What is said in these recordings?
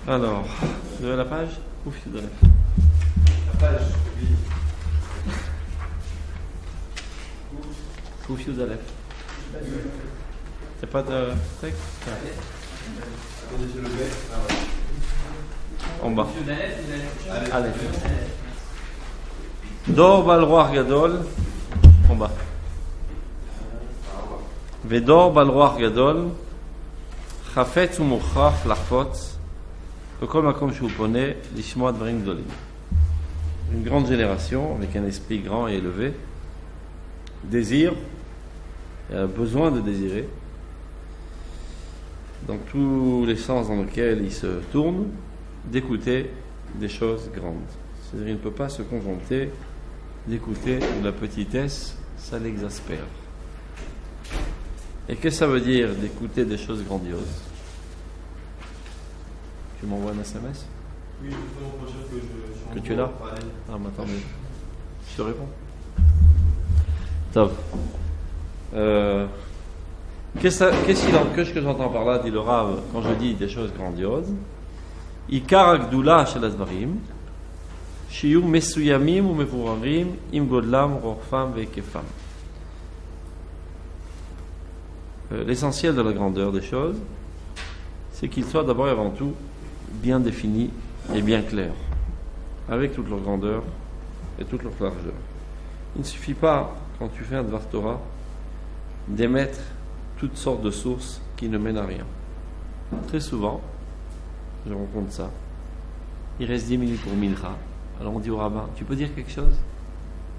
Alors, vous avez la page? Ouf, je donne. La page, oui. Ouf, je donne. T'as pas de texte? Attendez, je le mets. En bas. Allez. Allez. Dor balroach gadol. En bas. Vedor balroach gadol. חפץ ומוכרח לחפוץ בכל מקום שהוא פונה לשמוע דברים גדולים. Une grande génération avec un esprit grand et élevé désire et a besoin de désirer dans tous les sens dans lesquels il se tourne d'écouter des choses grandes. C'est-à-dire il ne peut pas se contenter d'écouter de la petitesse, ça l'exaspère. Et qu'est-ce que ça veut dire d'écouter des choses grandioses? Tu m'envoies un SMS? Oui, justement, pour dire que je suis Que tu es là? Allez. Ah, mais attendez. Je te réponds. Top. Qu'est-ce que j'entends par là, dit le Rav, quand je dis des choses grandioses? Ikar agdula shel advarim, shiyu mesuyamim ou mevurarim, im godlam, rorfam ve'ekefam. L'essentiel de la grandeur des choses, c'est qu'ils soient d'abord et avant tout bien définis et bien clairs, avec toute leur grandeur et toute leur largeur. Il ne suffit pas, quand tu fais un Dvar Torah, d'émettre toutes sortes de sources qui ne mènent à rien. Très souvent, je rencontre ça, il reste 10 minutes pour Mincha, alors on dit au rabbin, tu peux dire quelque chose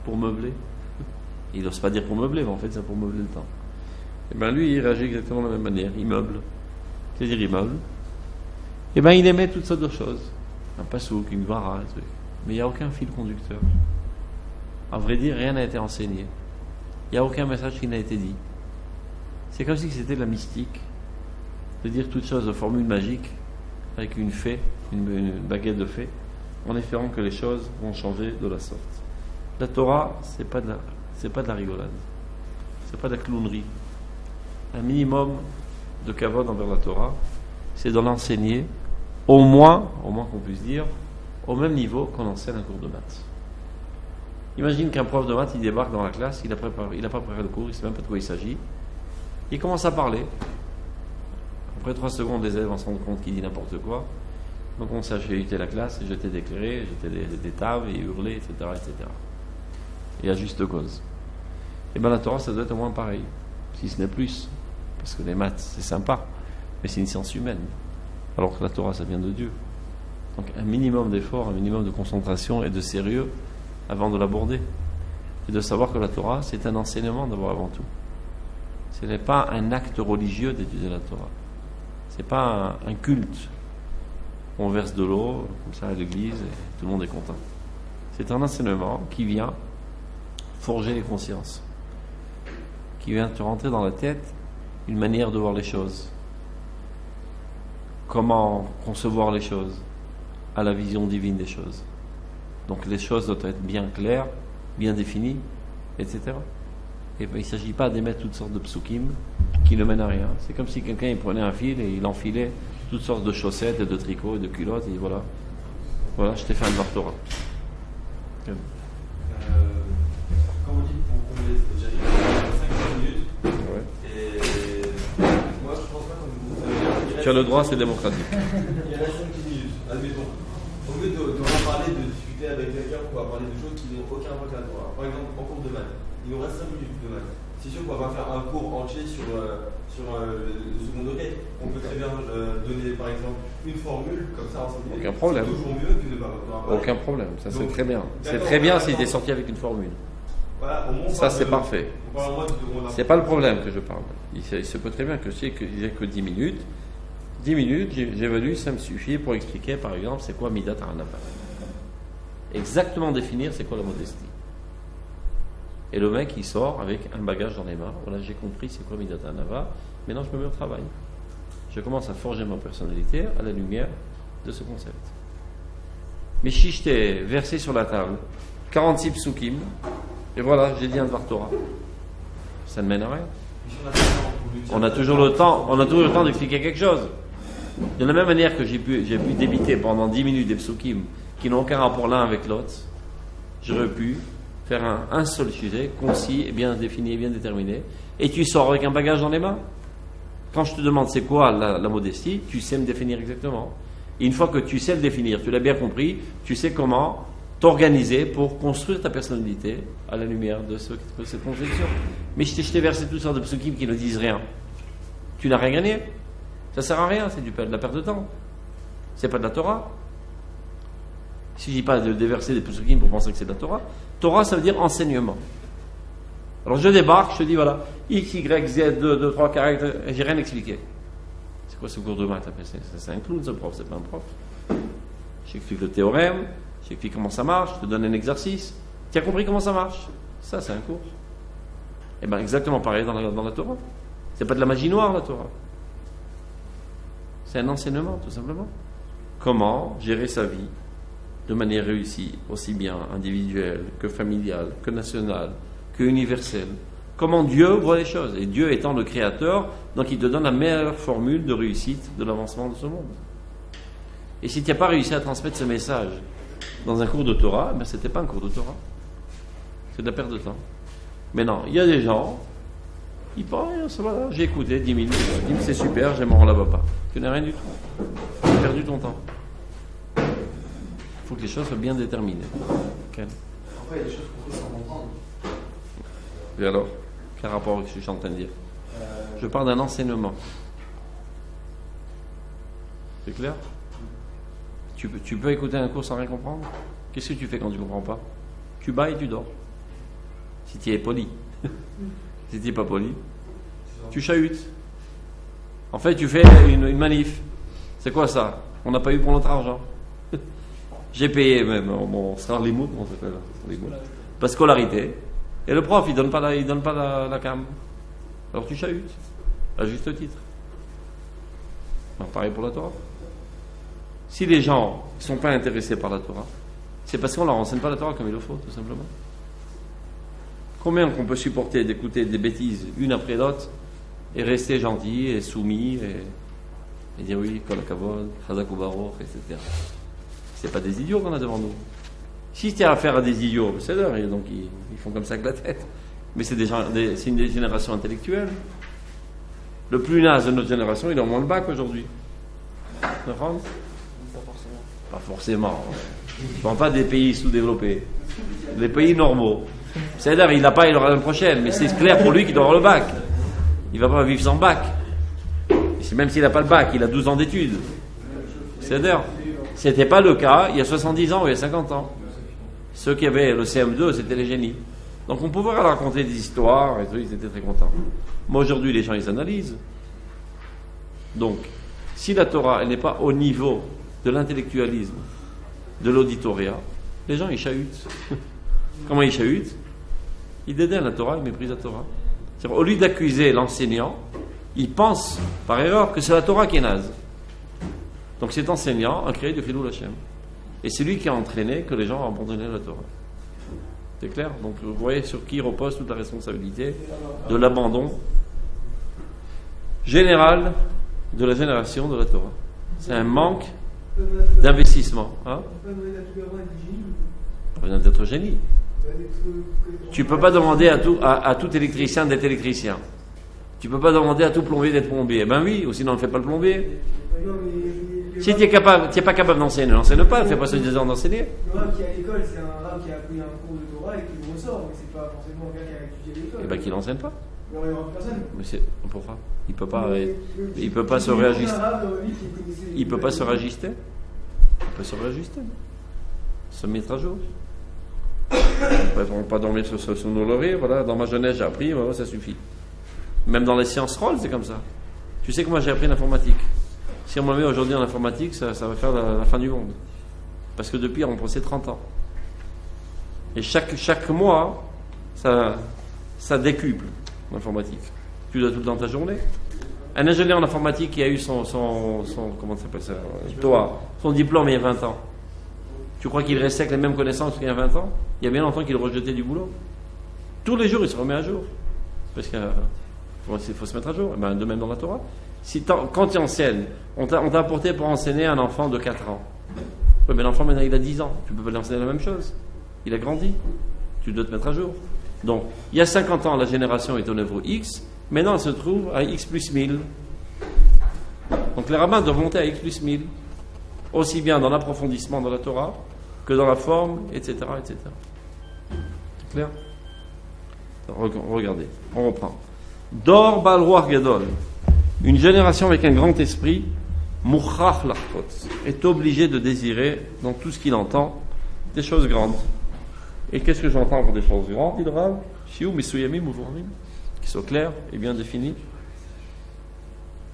pour meubler? Il n'ose pas dire pour meubler, mais en fait c'est pour meubler le temps. Et bien lui, il réagit exactement de la même manière, il meuble. C'est-à-dire il meuble. Et bien il émet toutes sortes de choses. Un pasouk, une vara, un truc. Mais il n'y a aucun fil conducteur. À vrai dire, rien n'a été enseigné. Il n'y a aucun message qui n'a été dit. C'est comme si c'était de la mystique. De dire toutes choses de formule magique, avec une fée, une baguette de fée, en espérant que les choses vont changer de la sorte. La Torah, c'est pas de la rigolade. C'est pas de la clownerie. Un minimum de kavod envers la Torah, c'est de l'enseigner au moins qu'on puisse dire, au même niveau qu'on enseigne un cours de maths. Imagine qu'un prof de maths, il débarque dans la classe, il n'a pas préparé le cours, il ne sait même pas de quoi il s'agit. Il commence à parler. Après 3 secondes, les élèves vont se rendre compte qu'il dit n'importe quoi. Donc on s'est agité la classe, et jeter des clairets, jeter des tables, et hurler, etc., etc. Et à juste cause. Et bien la Torah, ça doit être au moins pareil, si ce n'est plus. Parce que les maths, c'est sympa, mais c'est une science humaine. Alors que la Torah, ça vient de Dieu. Donc un minimum d'effort, un minimum de concentration et de sérieux avant de l'aborder. Et de savoir que la Torah, c'est un enseignement d'abord avant tout. Ce n'est pas un acte religieux d'étudier la Torah. Ce n'est pas un culte. On verse de l'eau, comme ça à l'église, et tout le monde est content. C'est un enseignement qui vient forger les consciences, qui vient te rentrer dans la tête une manière de voir les choses. Comment concevoir les choses à la vision divine des choses. Donc les choses doivent être bien claires, bien définies, etc. Et il ne s'agit pas d'émettre toutes sortes de psukim qui ne mènent à rien. C'est comme si quelqu'un il prenait un fil et il enfilait toutes sortes de chaussettes et de tricots et de culottes et voilà, je t'ai fait un Dvar Torah. Quand vous dites pour combler, c'est-à-dire 5 minutes. Ouais. Et moi, je pense pas que vous Tu as le droit, c'est démocratique. Il reste 5 minutes, admettons. Au lieu de parler, de discuter avec quelqu'un pour parler de choses qui n'ont aucun rapport avec la Torah. Par exemple, en cours de maths, il nous reste 5 minutes de maths. C'est sûr qu'on va faire un cours entier sur le second degré. On peut très bien donner, par exemple, une formule, comme ça, enseigner. Aucun problème. C'est toujours mieux que de ne pas parler. Aucun problème, ça c'est Donc, très bien. C'est d'accord, très bien voilà, si tu es sorti avec une formule. Voilà, au moins, Ça c'est parfait. On parle au moins de C'est pas le problème que je parle. Il se peut très bien que il n'y ait que 10 minutes. 10 minutes, j'évalue, ça me suffit pour expliquer, par exemple, c'est quoi Midat Hanava. Exactement définir c'est quoi la modestie. Et le mec, il sort avec un bagage dans les mains. Voilà, j'ai compris c'est quoi Midat Hanava. Maintenant, je me mets au travail. Je commence à forger ma personnalité à la lumière de ce concept. Mais si je t'ai versé sur la table 46 psukim, et voilà, j'ai dit un Dvar Torah. Ça ne mène à rien. On a toujours le temps d'expliquer quelque chose. De la même manière que j'ai pu débiter pendant 10 minutes des psukim qui n'ont aucun rapport l'un avec l'autre, j'aurais pu faire un seul sujet, concis et bien défini et bien déterminé, et tu sors avec un bagage dans les mains. Quand je te demande c'est quoi la modestie, tu sais me définir exactement. Et une fois que tu sais le définir, tu l'as bien compris, tu sais comment t'organiser pour construire ta personnalité à la lumière de cette conception. Mais je t'ai versé toutes sortes de psukim qui ne disent rien. Tu n'as rien gagné. Ça sert à rien, c'est de la perte de temps. C'est pas de la Torah. Si je dis pas de déverser des psukim pour penser que c'est de la Torah, Torah ça veut dire enseignement. Alors je débarque, je te dis voilà, X, Y, Z, 2, 3 caractères, et j'ai rien expliqué. C'est quoi ce cours de maths? C'est un clown ce prof, c'est pas un prof. J'explique le théorème, j'explique comment ça marche, je te donne un exercice. Tu as compris comment ça marche? Ça c'est un cours. Et bien exactement pareil dans la Torah. C'est pas de la magie noire la Torah. C'est un enseignement tout simplement. Comment gérer sa vie de manière réussie, aussi bien individuelle que familiale, que nationale, que universelle. Comment Dieu voit les choses. Et Dieu étant le créateur, donc il te donne la meilleure formule de réussite de l'avancement de ce monde. Et si tu n'as pas réussi à transmettre ce message dans un cours de Torah, ben c'était pas un cours de Torah. C'est de la perte de temps. Mais non, il y a des gens, ils pensent, voilà, j'ai écouté 10 minutes, c'est super, je m'en relève pas. Tu n'as rien du tout. Tu as perdu ton temps. Il faut que les choses soient bien déterminées. Okay. Après, il y a des choses qu'on fait sans comprendre. Et alors, quel rapport avec ce que je suis en train de dire? Je parle d'un enseignement. C'est clair? Tu peux écouter un cours sans rien comprendre? Qu'est-ce que tu fais quand tu ne comprends pas? Tu bats et tu dors. Si tu es poli. Si tu n'es pas poli, tu chahutes. En fait, tu fais une manif. C'est quoi ça? On n'a pas eu pour notre argent. J'ai payé même mon Starlimout, comment ça s'appelle? La scolarité. Et le prof, il donne pas la cam. Alors tu chahutes, à juste titre. Alors, pareil pour la Torah. Si les gens ne sont pas intéressés par la Torah, c'est parce qu'on leur enseigne pas la Torah comme il le faut, tout simplement. Combien qu'on peut supporter d'écouter des bêtises une après l'autre et rester gentil et soumis et dire oui, kol hakavod, chazak ubaruch, etc. C'est pas des idiots qu'on a devant nous. Si tu as affaire à des idiots, c'est l'heure, donc ils font comme ça avec la tête. Mais c'est une génération intellectuelle. Le plus naze de notre génération, il a au moins le bac aujourd'hui. Pas forcément. Pas forcément. Je ne parle pas des pays sous-développés. Les pays normaux. C'est-à-dire, il aura l'année prochaine, mais c'est clair pour lui qu'il doit avoir le bac. Il ne va pas vivre sans bac. Même s'il n'a pas le bac, il a 12 ans d'études. C'est-à-dire, ce n'était pas le cas il y a 70 ans ou il y a 50 ans. Ceux qui avaient le CM2, c'était les génies. Donc on pouvait leur raconter des histoires et tout, ils étaient très contents. Moi aujourd'hui, les gens, ils analysent. Donc, si la Torah, elle n'est pas au niveau de l'intellectualisme, de l'auditoria, les gens, ils chahutent. Comment ils chahutent? Ils dédaignent la Torah, ils méprisent la Torah. C'est-à-dire, au lieu d'accuser l'enseignant, ils pensent, par erreur, que c'est la Torah qui est naze. Donc cet enseignant a créé du Chilul Hashem. Et c'est lui qui a entraîné que les gens ont abandonné la Torah. C'est clair? Donc vous voyez sur qui repose toute la responsabilité de l'abandon général de la génération de la Torah. C'est un manque d'investissement. Hein? Pas besoin d'être génie. Tu ne peux pas demander à tout électricien d'être électricien. Tu ne peux pas demander à tout plombier d'être plombier. Eh bien oui, ou sinon on ne fait pas le plombier. Si tu n'es pas capable d'enseigner, n'enseigne pas, ne fais pas ce désordre d'enseigner. Le rab qui est à l'école, c'est un rab qui a appris un cours de Torah et qui le ressort, mais c'est pas forcément quelqu'un qui a étudié à l'école. Eh bien qu'il n'enseigne pas. Mais il n'y aura plus personne. Mais c'est pourquoi? Il peut pas se réajuster. Il peut pas se réajuster. Il peut se réajuster. Se mettre à jour. On ne pas dormir sur nos lauriers. Voilà, dans ma jeunesse, j'ai appris, voilà, ça suffit. Même dans les sciences roll, c'est comme ça. Tu sais que moi j'ai appris l'informatique. Si on me met aujourd'hui en informatique, ça va faire la fin du monde. Parce que depuis, on passait 30 ans. Et chaque mois, ça décuple l'informatique. Tu dois tout le temps ta journée. Un ingénieur en informatique qui a eu son comment ça s'appelle ça, son diplôme il y a 20 ans. Tu crois qu'il restait avec les mêmes connaissances qu'il y a 20 ans? Il y a bien longtemps qu'il rejetait du boulot. Tous les jours, il se remet à jour. Parce qu'il faut se mettre à jour. Ben, de même dans la Torah. Quand tu enseignes On t'a apporté pour enseigner un enfant de 4 ans. Oui, mais l'enfant, maintenant, il a 10 ans. Tu peux pas lui enseigner la même chose. Il a grandi. Tu dois te mettre à jour. Donc, il y a 50 ans, la génération est au niveau X. Maintenant, elle se trouve à X plus 1000. Donc, les rabbins doivent monter à X plus 1000. Aussi bien dans l'approfondissement de la Torah que dans la forme, etc. etc. C'est clair? Regardez, on reprend. Dor Baal Ruach Gadol. Une génération avec un grand esprit, Mouchach Lachot, est obligée de désirer, dans tout ce qu'il entend, des choses grandes. Et qu'est-ce que j'entends pour des choses grandes, dit le Rav? Shiu Mesuyamim Uvuramim, qui sont clairs et bien définis.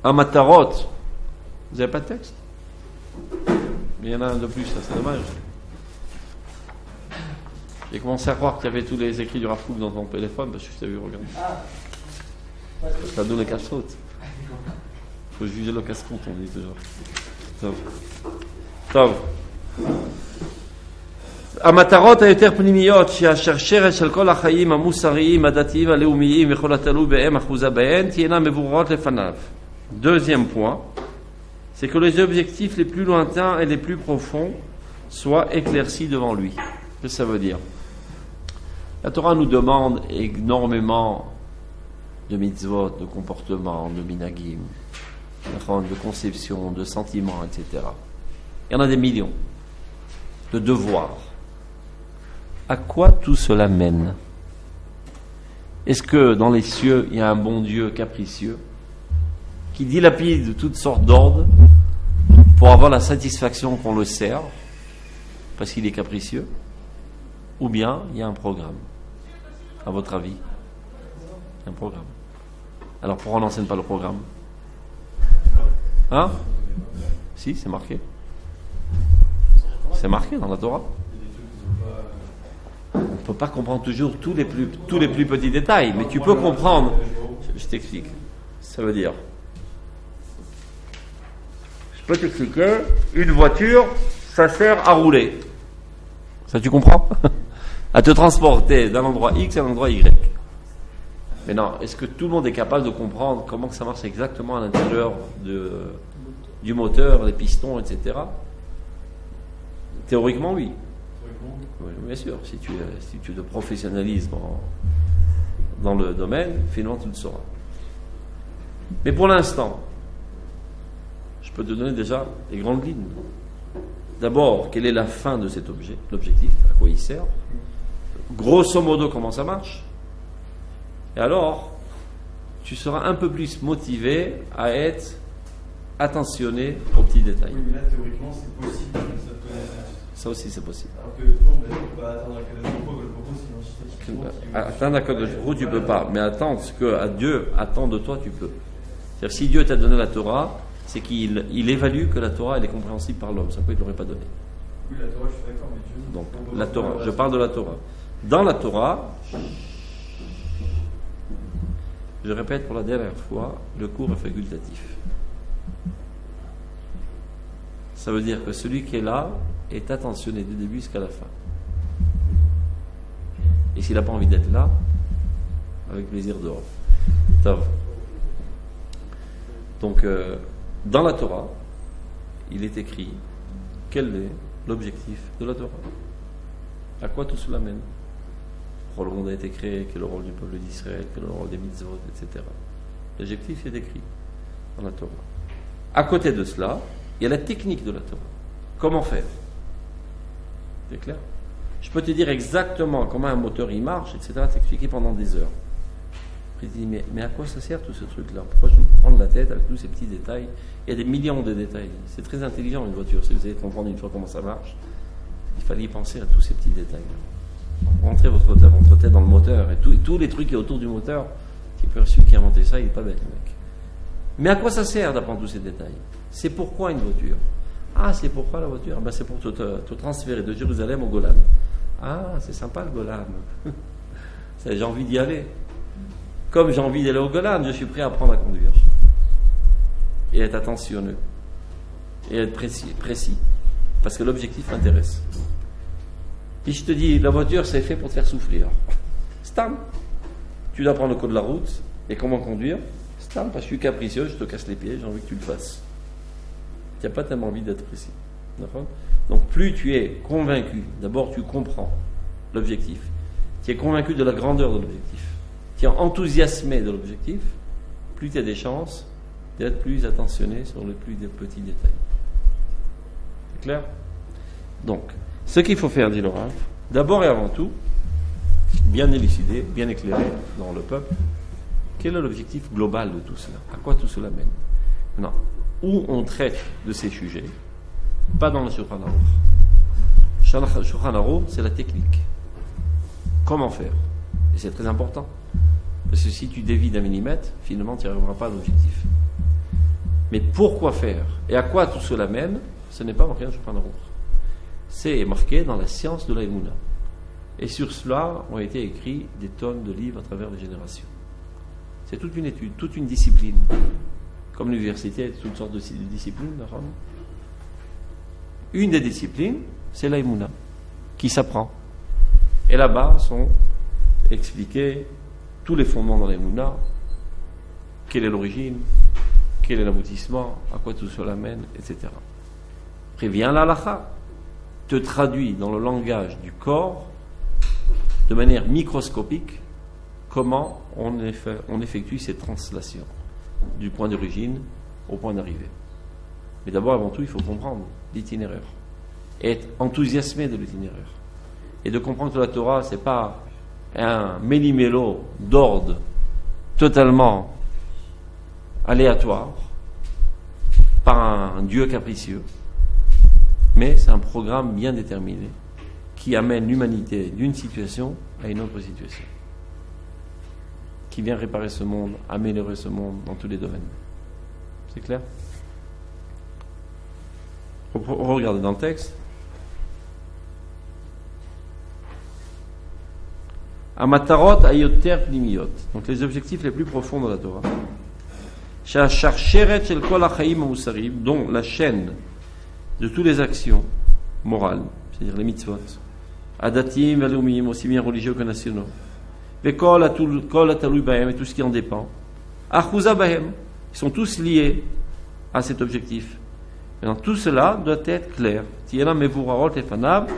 Amatarot. Vous n'avez pas de texte? Il y en a un de plus, ça c'est dommage. J'ai commencé à croire qu'il y avait tous les écrits du Rav Kook dans ton téléphone, parce que je t'ai vu regarder. Ça donne le casse-route. Il faut juger le casse-route, on dit toujours. Tov. המטרות היותר פנימיות שהשרשרת של כל החיים המוסריים, הדתיים, הלאומיים וכל התלוי בהם אחוזה בהן תהיינה מבוררות לפניו. Deuxième point, c'est que les objectifs les plus lointains et les plus profonds soient éclaircis devant lui. Qu'est-ce que ça veut dire? La Torah nous demande énormément de mitzvot, de comportements, de minagim, de conception, de sentiments, etc. Il y en a des millions de devoirs. À quoi tout cela mène? Est-ce que dans les cieux, il y a un bon Dieu capricieux qui dilapide toutes sortes d'ordres pour avoir la satisfaction qu'on le sert parce qu'il est capricieux? Ou bien il y a un programme? À votre avis? Il y a un programme. Alors pourquoi on n'enseigne pas le programme? Hein? Si, c'est marqué. C'est marqué dans la Torah. On ne peut pas comprendre toujours tous les plus petits détails, mais tu peux comprendre. Je t'explique. Ça veut dire, je peux t'expliquer, une voiture, ça sert à rouler. Ça tu comprends? À te transporter d'un endroit X à un endroit Y. Mais non, est-ce que tout le monde est capable de comprendre comment ça marche exactement à l'intérieur du moteur, les pistons, etc. Théoriquement, oui. Oui, bien sûr, si tu es de professionnalisme dans le domaine, finalement tu le sauras. Mais pour l'instant, je peux te donner déjà les grandes lignes. D'abord, quelle est la fin de cet objet, l'objectif, à quoi il sert? Grosso modo, comment ça marche? Et alors, tu seras un peu plus motivé à être attentionné aux petits détails. Oui, mais là, théoriquement, c'est possible que ça te connaisse. Ça aussi, c'est possible. Alors que non, mais on peut attendre à quel moment le propos, sinon Atteindre à Kadosh Baruch Hu, tu peux pas. Mais attendre ce que Dieu attend de toi, tu peux. C'est-à-dire, si Dieu t'a donné la Torah, c'est qu'il évalue que la Torah, elle est compréhensible par l'homme. Ça peut, il ne l'aurait pas donné. Oui, la Torah, je suis d'accord, mais Dieu. Donc, la Torah, je parle de la Torah. Dans la Torah, je répète pour la dernière fois, le cours est facultatif. Ça veut dire que celui qui est là est attentionné du début jusqu'à la fin. Et s'il n'a pas envie d'être là, avec plaisir dehors. Donc, dans la Torah, il est écrit quel est l'objectif de la Torah. À quoi tout cela mène? Pourquoi le monde a été créé? Quel est le rôle du peuple d'Israël? Quel est le rôle des mitzvot, etc. L'objectif est écrit dans la Torah. À côté de cela, il y a la technique de la Torah. Comment faire? C'est clair? Je peux te dire exactement comment un moteur il marche, etc. T'expliquer pendant des heures. Je te dis, mais à quoi ça sert tout ce truc-là? Pourquoi je me prends la tête avec tous ces petits détails? Il y a des millions de détails. C'est très intelligent une voiture. Si vous allez comprendre une fois comment ça marche, il fallait y penser à tous ces petits détails. Rentrez votre tête dans le moteur et tous les trucs qui est autour du moteur. Celui qui a inventé ça, il n'est pas bête, le mec. Mais à quoi ça sert d'apprendre tous ces détails? C'est pourquoi une voiture? Ah, c'est pourquoi la voiture? Ben, c'est pour te transférer de Jérusalem au Golan. Ah, c'est sympa le Golan. J'ai envie d'y aller. Comme j'ai envie d'aller au Golan, je suis prêt à apprendre à conduire. Et être attentionneux. Et être précis. Parce que l'objectif m'intéresse. Si je te dis, la voiture, c'est fait pour te faire souffrir. Stam. Tu dois prendre le code de la route. Et comment conduire? Stam, parce que je suis capricieux, je te casse les pieds, j'ai envie que tu le fasses. tu n'as pas tellement envie d'être précis. D'accord ? Donc plus tu es convaincu, d'abord tu comprends l'objectif, tu es convaincu de la grandeur de l'objectif, tu es enthousiasmé de l'objectif, plus tu as des chances d'être plus attentionné sur les plus petits détails. C'est clair ? Donc, ce qu'il faut faire, dit le Rav, d'abord et avant tout, bien élucider, bien éclairer dans le peuple, quel est l'objectif global de tout cela ? À quoi tout cela mène ? Non. Où on traite de ces sujets, pas dans le Shulchan Aruch. Le Shulchan Aruch, c'est la technique. Comment faire ? Et c'est très important. Parce que si tu dévies d'un millimètre, finalement, tu n'y arriveras pas à l'objectif. Mais pourquoi faire ? Et à quoi tout cela mène ? Ce n'est pas marqué dans le Shulchan Aruch. C'est marqué dans la science de la Emouna. Et sur cela ont été écrits des tonnes de livres à travers les générations. C'est toute une étude, toute une discipline. Comme l'université a toutes sortes de disciplines. Une des disciplines, c'est la Emouna, qui s'apprend. Et là-bas sont expliqués tous les fondements dans la Emouna, quelle est l'origine, quel est l'aboutissement, à quoi tout cela mène, etc. Après vient l'halakha, te traduit dans le langage du corps, de manière microscopique, comment on effectue ces translations, du point d'origine au point d'arrivée. Mais d'abord, avant tout, il faut comprendre l'itinéraire, et être enthousiasmé de l'itinéraire, et de comprendre que la Torah, ce n'est pas un méli-mélo d'ordre totalement aléatoire, par un Dieu capricieux, mais c'est un programme bien déterminé qui amène l'humanité d'une situation à une autre situation, qui vient réparer ce monde, améliorer ce monde dans tous les domaines. C'est clair ? Regardez dans le texte. Amatarot ayoter pnimiyot. Donc les objectifs les plus profonds de la Torah. Sha'sharsheret shel kol hachaim hamusarim, dont la chaîne de toutes les actions morales, c'est-à-dire les mitzvot, adatim ve'leumim, aussi bien religieux que nationaux, ve'kol atalui bahem, et tout ce qui en dépend, achuza bahem, ils sont tous liés à cet objectif. Maintenant, tout cela doit être clair. Tiena mevurarot lefanav,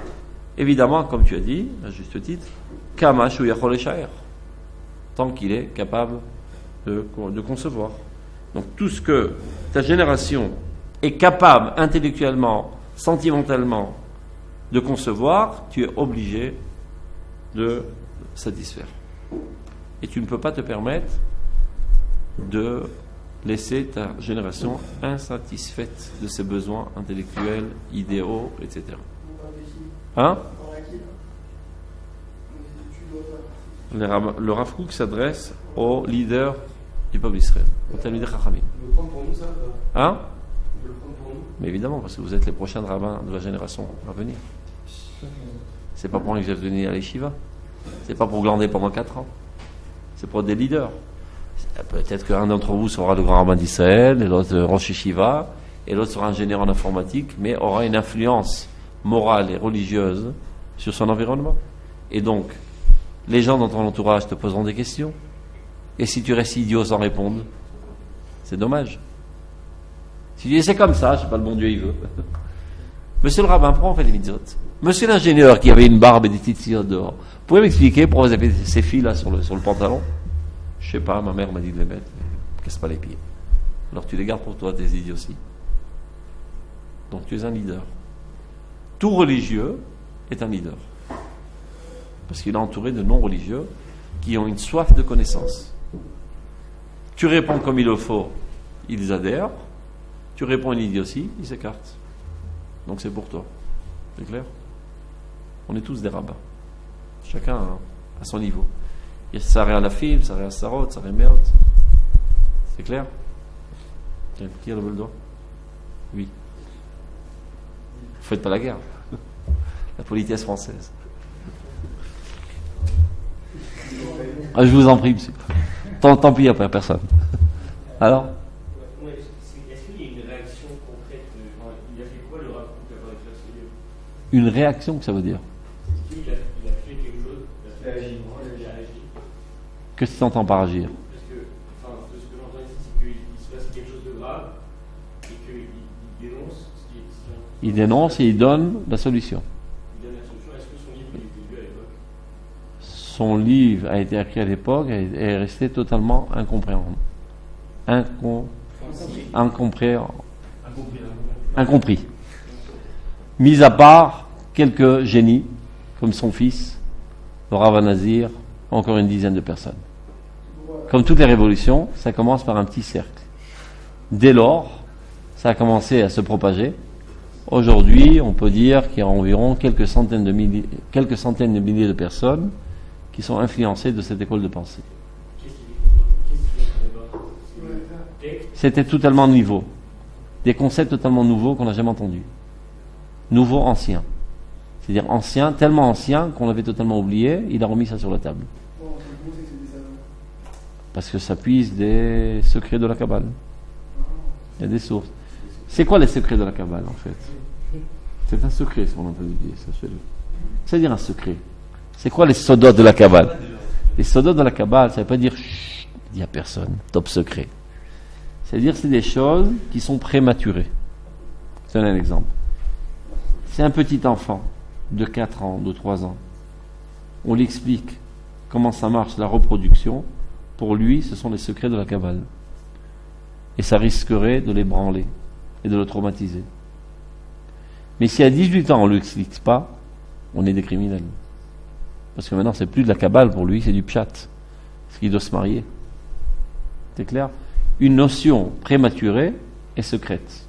évidemment, comme tu as dit, à juste titre, kama shu yachol leshaer, tant qu'il est capable de concevoir. Donc tout ce que ta génération est capable intellectuellement, sentimentalement de concevoir, tu es obligé de satisfaire. Et tu ne peux pas te permettre de laisser ta génération insatisfaite de ses besoins intellectuels, idéaux, etc. Hein ? Le Rav Kook s'adresse aux leaders du peuple d'Israël, aux Talmidei Chachamim. On le prend pour nous, ça ? Hein ? On le prend pour nous ? Mais évidemment, parce que vous êtes les prochains rabbins de la génération à venir. C'est pas pour un que j'ai venu à l'Yeshiva. C'est pas pour glander pendant 4 ans. C'est pour des leaders. Peut-être qu'un d'entre vous sera le grand rabbin d'Israël, et l'autre Rosh Yeshiva, et l'autre sera ingénieur en informatique, mais aura une influence morale et religieuse sur son environnement. Et donc, les gens dans ton entourage te poseront des questions. Et si tu restes idiot sans répondre, c'est dommage. Si tu dis c'est comme ça, je sais pas, le bon Dieu il veut. Monsieur le rabbin, pourquoi on fait les mitzvot ? Monsieur l'ingénieur qui avait une barbe et des petites cils dehors, vous pouvez m'expliquer pourquoi vous avez ces fils là sur le pantalon ? Je sais pas, ma mère m'a dit de les mettre, mais casse pas les pieds. Alors tu les gardes pour toi, tes idioties. Donc tu es un leader. Tout religieux est un leader. Parce qu'il est entouré de non-religieux qui ont une soif de connaissance. Tu réponds comme il le faut, ils adhèrent. Tu réponds une idiotie, ils s'écartent. Donc c'est pour toi. C'est clair ? On est tous des rabbins. Chacun à son niveau. Il y a Saré à la file, Saré à Sarot, Saré Meot. C'est clair ? Qui a levé le doigt ? Oui. Faites pas la guerre. La politesse française. Ah, je vous en prie, monsieur. Tant pis, après, personne. Alors ? Est-ce qu'il y a une réaction concrète il a fait quoi le Rav Kook après ça ? Une réaction, que ça veut dire ? Il a fait quelque chose, il a agi. Qu'est-ce que tu entends par agir ? Parce que, de ce que j'entends ici, c'est qu'il se passe quelque chose de grave et qu'il dénonce ce qui est. Il dénonce et il donne la solution. Il donne la solution. Est-ce que son livre il était lu à l'époque? Son livre a été écrit à l'époque et est resté totalement incompréhensible. Incompris. Mis à part quelques génies, comme son fils, le Rav Nazir, encore une dizaine de personnes. Comme toutes les révolutions, ça commence par un petit cercle. Dès lors, ça a commencé à se propager. Aujourd'hui, on peut dire qu'il y a environ quelques centaines de milliers de personnes qui sont influencées de cette école de pensée. C'était totalement nouveau. Des concepts totalement nouveaux qu'on n'a jamais entendus. Nouveau, ancien. C'est-à-dire ancien, tellement ancien qu'on l'avait totalement oublié, il a remis ça sur la table. Parce que ça puise des secrets de la Kabbale. Il y a des sources. C'est quoi les secrets de la Kabbale en fait? C'est un secret, ce qu'on entend dire. C'est-à-dire un secret. C'est quoi les sodotes de la Kabbale? Les sodotes de la Kabbale, ça ne veut pas dire chut, il n'y a personne, top secret. C'est-à-dire c'est des choses qui sont prématurées. Je donne un exemple. C'est un petit enfant de 4 ans, de 3 ans. On lui explique comment ça marche la reproduction. Pour lui, ce sont les secrets de la Kabbale. Et ça risquerait de l'ébranler et de le traumatiser. Mais si à 18 ans on ne lui explique pas, on est des criminels. Parce que maintenant c'est plus de la Kabbale pour lui, c'est du pshat. Parce qu'il doit se marier. C'est clair? Une notion prématurée est secrète.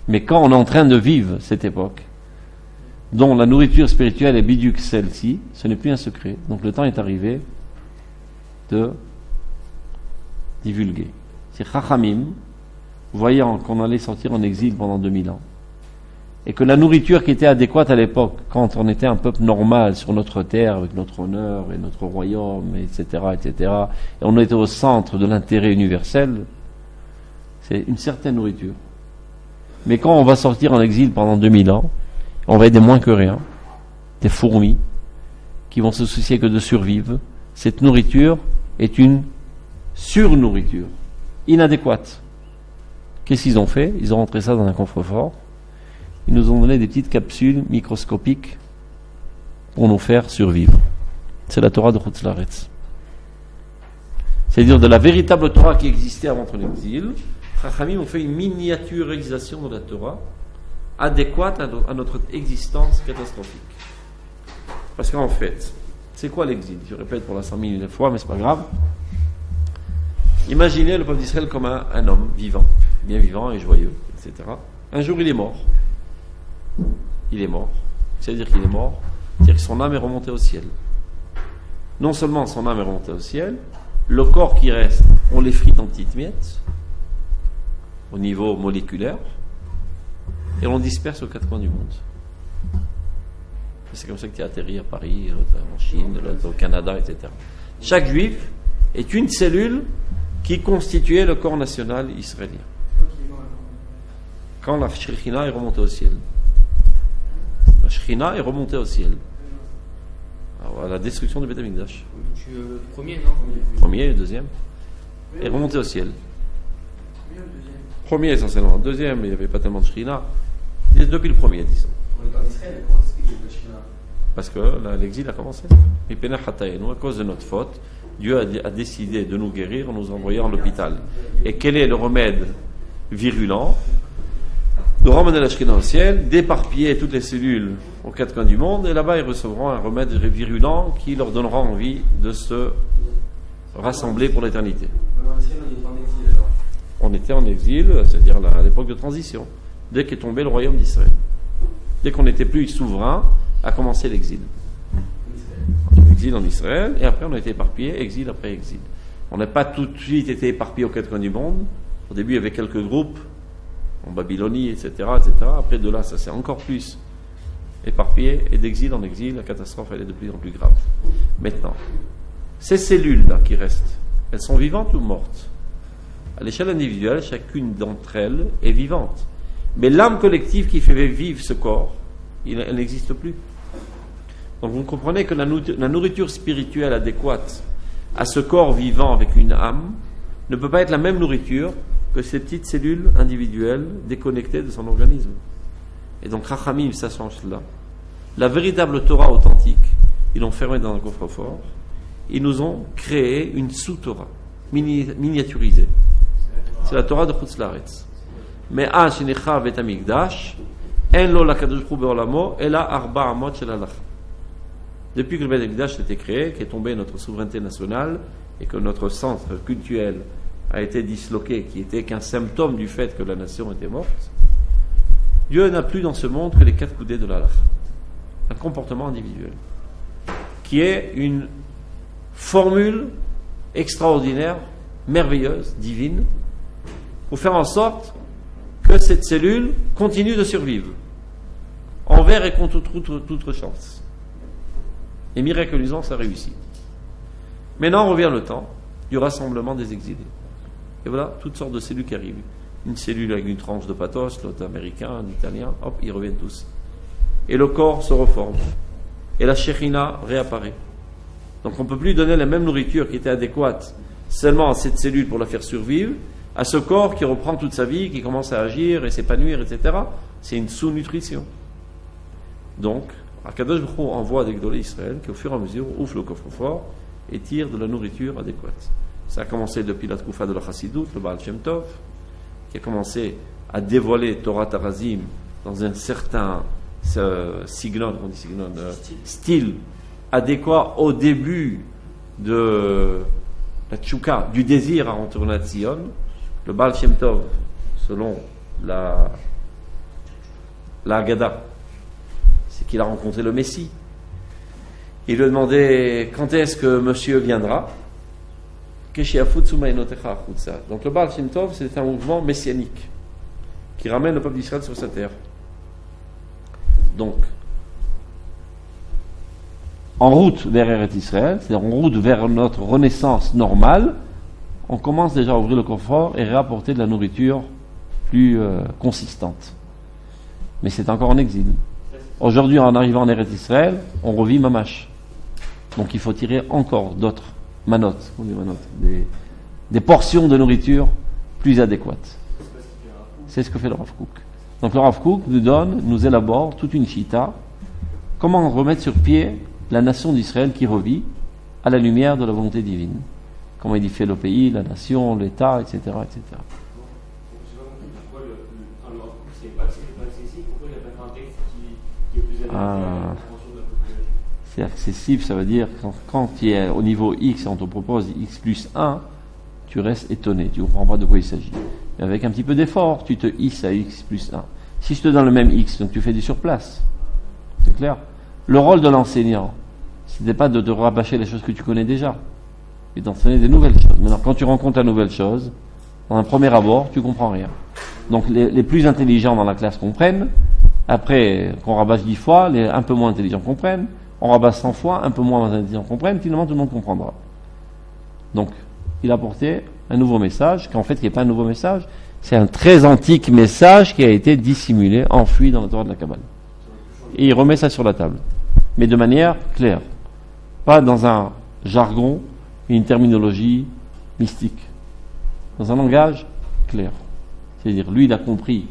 Mais quand on est en train de vivre cette époque, dont la nourriture spirituelle est biduque celle-ci, ce n'est plus un secret. Donc le temps est arrivé de divulguer. C'est Chachamim, voyant qu'on allait sortir en exil pendant 2000 ans, et que la nourriture qui était adéquate à l'époque, quand on était un peuple normal sur notre terre, avec notre honneur et notre royaume, etc., et on était au centre de l'intérêt universel, c'est une certaine nourriture. Mais quand on va sortir en exil pendant 2000 ans, on va être des moins que rien, des fourmis, qui vont se soucier que de survivre. Cette nourriture est une surnourriture, inadéquate. Qu'est-ce qu'ils ont fait? Ils ont rentré ça dans un coffre-fort. Ils nous ont donné des petites capsules microscopiques pour nous faire survivre. C'est la Torah de Chutz La'aretz. C'est-à-dire de la véritable Torah qui existait avant ton exil. Chachamim ont fait une miniaturisation de la Torah adéquate à notre existence catastrophique. Parce qu'en fait, c'est quoi l'exil? Je répète pour la 100 000 fois, mais c'est pas grave. Imaginez le peuple d'Israël comme un homme vivant, bien vivant et joyeux, etc. Un jour, il est mort. Il est mort. C'est-à-dire qu'il est mort, c'est-à-dire que son âme est remontée au ciel. Non seulement son âme est remontée au ciel, le corps qui reste, on l'effrite en petites miettes, au niveau moléculaire, et on disperse aux 4 coins du monde. C'est comme ça que tu as atterri à Paris, l'autre en Chine, l'autre au Canada, etc. Chaque juif est une cellule qui constituait le corps national israélien. Quand la Shekhinah est remontée au ciel. La Shekhinah est remontée au ciel. Alors, à la destruction du Beth Amikdash. Le premier, non? Premier et deuxième. Est remonté au ciel. Premier essentiellement. Deuxième, il n'y avait pas tellement de Shekhinah. Depuis le premier, disons. Parce que là, l'exil a commencé. Nous, à cause de notre faute, Dieu a décidé de nous guérir en nous envoyant à l'hôpital. Et quel est le remède virulent? De ramener la Shekhinah au ciel, d'éparpiller toutes les cellules aux 4 coins du monde, et là-bas ils recevront un remède virulent qui leur donnera envie de se rassembler pour l'éternité. On était en exil, c'est-à-dire à l'époque de transition, dès qu'est tombé le royaume d'Israël. Dès qu'on n'était plus souverain, a commencé l'exil. Exil en Israël, et après on a été éparpillés, exil après exil. On n'a pas tout de suite été éparpillés aux 4 coins du monde. Au début, il y avait quelques groupes, en Babylonie, etc., etc. Après de là, ça s'est encore plus éparpillé, et d'exil en exil, la catastrophe, elle est de plus en plus grave. Maintenant, ces cellules-là qui restent, elles sont vivantes ou mortes? À l'échelle individuelle, chacune d'entre elles est vivante. Mais l'âme collective qui fait vivre ce corps, elle n'existe plus. Donc vous comprenez que la nourriture spirituelle adéquate à ce corps vivant avec une âme ne peut pas être la même nourriture que ces petites cellules individuelles déconnectées de son organisme. Et donc, Rachamim, ça change cela. La véritable Torah authentique, ils l'ont fermée dans un coffre-fort. Ils nous ont créé une sous-Torah, miniaturisée. C'est la Torah de Chutz Laaretz. Mais Shenecha Beit Hamikdash, En lo lakadosh hu be'olamo, ela arba amot shel halacha. Depuis que le Beit Hamikdash a été créé, qu'est tombée notre souveraineté nationale et que notre centre cultuel a été disloqué, qui était qu'un symptôme du fait que la nation était morte, Dieu n'a plus dans ce monde que les 4 coudées de l'halakha, un comportement individuel, qui est une formule extraordinaire, merveilleuse, divine, pour faire en sorte que cette cellule continue de survivre, envers et contre toute chance. Et miraculeusement, ça réussit. Maintenant revient le temps du rassemblement des exilés. Et voilà, toutes sortes de cellules qui arrivent. Une cellule avec une tranche de pathos, l'autre américain, un italien, hop, ils reviennent tous. Et le corps se reforme. Et la Shekhinah réapparaît. Donc on ne peut plus donner la même nourriture qui était adéquate seulement à cette cellule pour la faire survivre, à ce corps qui reprend toute sa vie, qui commence à agir et s'épanouir, etc. C'est une sous-nutrition. Donc, Akadosh Baruch Hu envoie des Gdolei Israël qui, au fur et à mesure, ouvrent le coffre-fort et tirent de la nourriture adéquate. Ça a commencé depuis la Tkoufa de la Chassidut, le Baal Shem Tov, qui a commencé à dévoiler Torah Tarazim dans un certain style adéquat au début de la tchouka, du désir à retourner à Tzion. Le Baal Shem Tov, selon la Haggadah, c'est qu'il a rencontré le Messie. Il lui a demandé quand est-ce que monsieur viendra. Donc le Baal Shem Tov, c'est un mouvement messianique qui ramène le peuple d'Israël sur sa terre. Donc, en route vers Eretz Israël, c'est-à-dire en route vers notre renaissance normale, on commence déjà à ouvrir le coffre et réapporter de la nourriture plus consistante. Mais c'est encore en exil. Aujourd'hui, en arrivant en Eretz Israël, on revit Mamash. Donc il faut tirer encore d'autres manotes, des portions de nourriture plus adéquates. C'est ce que fait le Rav Kook. Donc le Rav Kook nous élabore toute une chita, comment remettre sur pied la nation d'Israël qui revit à la lumière de la volonté divine. Comment il fait le pays, la nation, l'État, etc. etc. Je sais pas pourquoi le Rav Kook, c'est pas accessible, pourquoi il n'y a pas un texte qui est plus adéquat à la compréhension de la population. C'est accessible, ça veut dire quand tu es au niveau X et on te propose X plus 1, tu restes étonné, tu ne comprends pas de quoi il s'agit. Mais avec un petit peu d'effort, tu te hisses à X plus 1. Si je te donne le même X, donc tu fais du surplace. C'est clair? Le rôle de l'enseignant, ce n'était pas de te rabâcher les choses que tu connais déjà, mais d'enseigner des nouvelles choses. Maintenant, quand tu rencontres la nouvelle chose, dans un premier abord, tu ne comprends rien. Donc les plus intelligents dans la classe comprennent, après qu'on rabâche 10 fois, les un peu moins intelligents comprennent, on rabâche 100 fois, un peu moins intelligents comprennent, finalement tout le monde comprendra. Donc, il a apporté un nouveau message, qu'en fait, qui n'est pas un nouveau message, c'est un très antique message qui a été dissimulé, enfui dans la Torah de la Kabbale. Et il remet ça sur la table, mais de manière claire, pas dans un jargon, une terminologie mystique, dans un langage clair. C'est-à-dire, lui, il a compris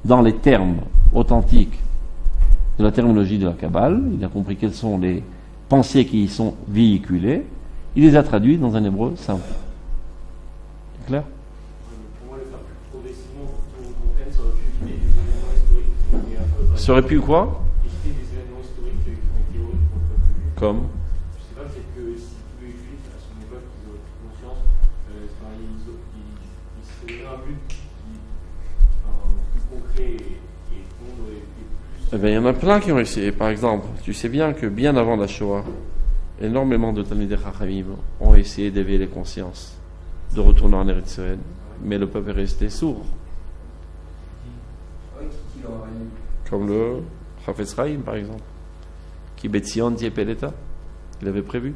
dans les termes authentiques de la terminologie de la Kabbale, il a compris quelles sont les pensées qui y sont véhiculées, il les a traduits dans un hébreu simple. C'est clair? Pour moi, le faire plus progressivement pour que tout le monde comprenne, ça aurait pu éviter des événements historiques qui ont été un peu. Ça aurait pu quoi? Éviter des événements historiques qui ont été horribles pour le peuple. Comme? Je sais pas, peut-être que si tous les juifs à son époque ils auraient pris conscience, il se donnerait un but plus concret et fondre et plus. Eh bien, il y en a plein qui ont essayé. Par exemple, tu sais bien que bien avant la Shoah, énormément de Talmidei Chachamim ont essayé d'éveiller les consciences, de retourner en Eretz Israël, mais le peuple est resté sourd. Comme le Chafetz Chaim, par exemple, qui Betzion Tiepeleta, il avait prévu.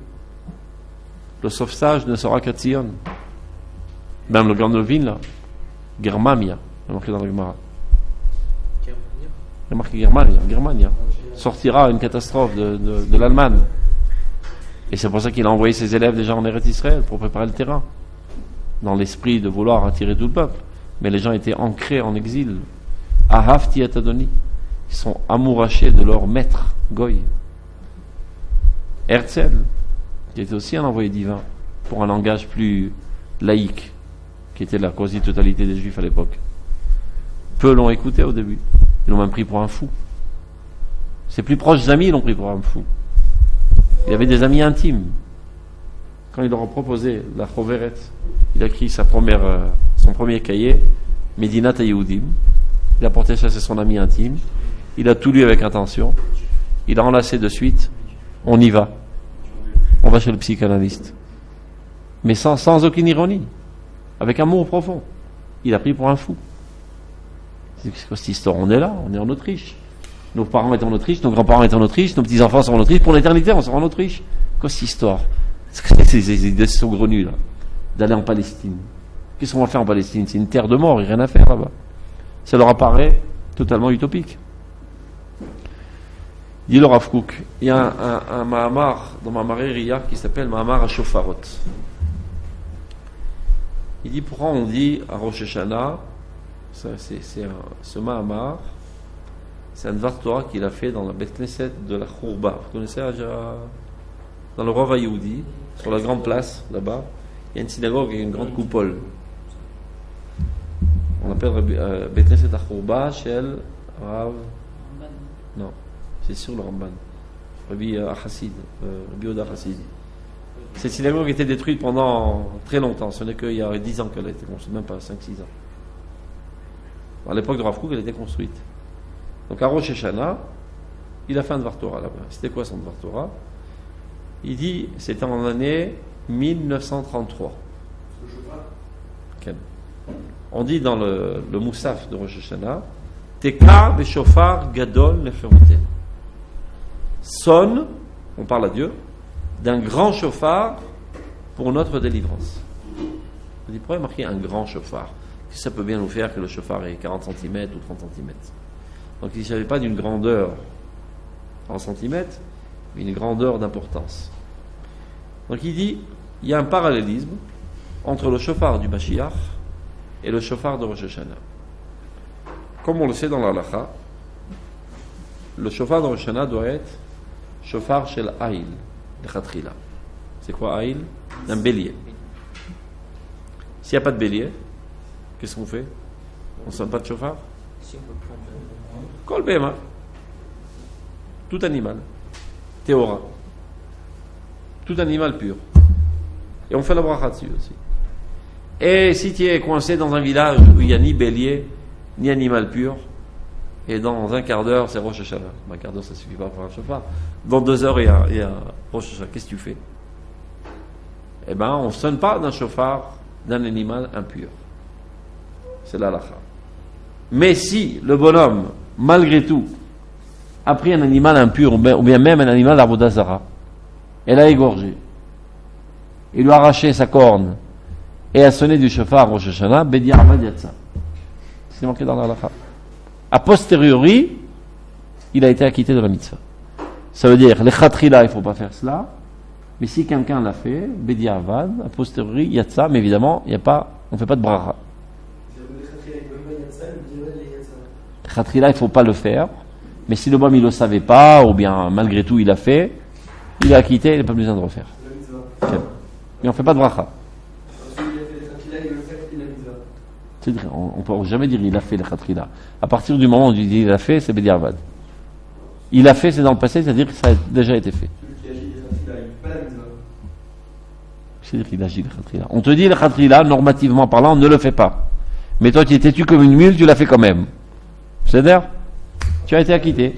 Le sauvetage ne sera qu'à Tzion. Même le Grand Levin, là, Germania, il est marqué dans le Gemara. Il est marqué Germania. Sortira une catastrophe de l'Allemagne. Et c'est pour ça qu'il a envoyé ses élèves déjà en Eretz Israël pour préparer le terrain. dans l'esprit de vouloir attirer tout le peuple. Mais les gens étaient ancrés en exil. Ahavti et Adoni. Ils sont amourachés de leur maître, Goy. Herzl, qui était aussi un envoyé divin, pour un langage plus laïque, qui était la quasi-totalité des Juifs à l'époque. Peu l'ont écouté au début. Ils l'ont même pris pour un fou. Ses plus proches amis l'ont pris pour un fou. Il avait des amis intimes. Quand il leur a proposé la Choveret, il a écrit son premier cahier, Medinat Yehudim. Il a porté ça, c'est son ami intime. Il a tout lu avec intention. Il a enlacé de suite. On y va. On va chez le psychanalyste. Mais sans aucune ironie. Avec amour profond. Il a pris pour un fou. C'est quoi cette histoire? On est là, on est en Autriche. Nos parents étaient en Autriche, nos grands-parents étaient en Autriche, nos petits-enfants sont en Autriche. Pour l'éternité, on sera en Autriche. Quoi cette histoire? Ces idées saugrenues là. D'aller en Palestine. Qu'est-ce qu'on va faire en Palestine? C'est une terre de mort, il n'y a rien à faire là-bas. Ça leur apparaît totalement utopique. Dit le Rav Kook, il y a un Mahamar dans Mahamaré Riyah qui s'appelle Mahamar HaShofarot. Il dit pourquoi on dit à Rosh Hashanah, ce Mahamar, c'est un Dvar Torah qu'il a fait dans la Beth Knesset de la Khourba. Vous connaissez dans le Rova Yehoudi, sur la grande place là-bas, il y a une synagogue et une grande coupole. On appelle Beth Knesset à Khourba, Shel Rav. Non. C'est sur le Ramban, Rabbi Achassid, Rabbi Oda Achassid. Cette synagogue a été détruite pendant très longtemps. Ce n'est qu'il y a 10 ans qu'elle a été construite, même pas 5-6 ans. À l'époque de Rav Kook, elle était construite. Donc à Rosh Hashanah, il a fait un Dvar Torah là-bas. C'était quoi son Dvar Torah? Il dit, c'était en l'année 1933. Okay. On dit dans le Moussaf de Rosh Hashanah, Teka v'shofar gadol leferuten. Sonne, on parle à Dieu, d'un grand chauffard pour notre délivrance. On dit, pourquoi marquer un grand chauffard? Ça peut bien nous faire que le chauffard est 40 cm ou 30 cm. Donc il ne s'agit pas d'une grandeur en centimètres, mais une grandeur d'importance. Donc il dit, il y a un parallélisme entre le chauffard du Mashiach et le chauffard de Rosh Hashanah. Comme on le sait dans l'Halakha, le chauffard de Rosh Hashanah doit être chauffard shel Aïl, de Khatrila. C'est quoi Aïl? Un bélier. S'il n'y a pas de bélier, qu'est-ce qu'on fait? On ne sonne pas de chauffard? Kol Behema. Tout animal. Théora. Tout animal pur. Et on fait la bracha dessus aussi. Et si tu es coincé dans un village où il n'y a ni bélier, ni animal pur, et dans un quart d'heure, c'est Rosh Hashanah. Un quart d'heure, ça ne suffit pas pour un chauffard. Dans 2 heures, il y a Rosh Hashanah. Qu'est-ce que tu fais? Eh bien, on ne sonne pas d'un chauffard d'un animal impur. C'est l'halakha. Mais si le bonhomme, malgré tout, a pris un animal impur, ou bien même un animal d'Avodah Zara, et l'a égorgé, il lui a arraché sa corne, et a sonné du chauffard Rosh Hashanah, Bedi Avad Yatsa. C'est marqué dans l'halakha. A posteriori, il a été acquitté de la mitzvah. Ça veut dire, les khatrila, il ne faut pas faire cela, mais si quelqu'un l'a fait, Bedi Avad, a posteriori, Yatsa, mais évidemment, on ne fait pas de bracha. Les khatrila, il ne faut pas le faire, mais si le bonhomme il ne le savait pas, ou bien malgré tout il l'a fait, il est acquitté, il n'a pas besoin de refaire. Okay. Mais on ne fait pas de bracha. On ne peut jamais dire il a fait le khatrila. À partir du moment où on dit il a fait, c'est Bediavad. Il a fait, c'est dans le passé, c'est-à-dire que ça a déjà été fait. C'est-à-dire qu'il agit le khatrila. On te dit le khatrila, normativement parlant, on ne le fait pas. Mais toi, tu es têtu comme une mule, tu l'as fait quand même. C'est-à-dire, tu as été acquitté.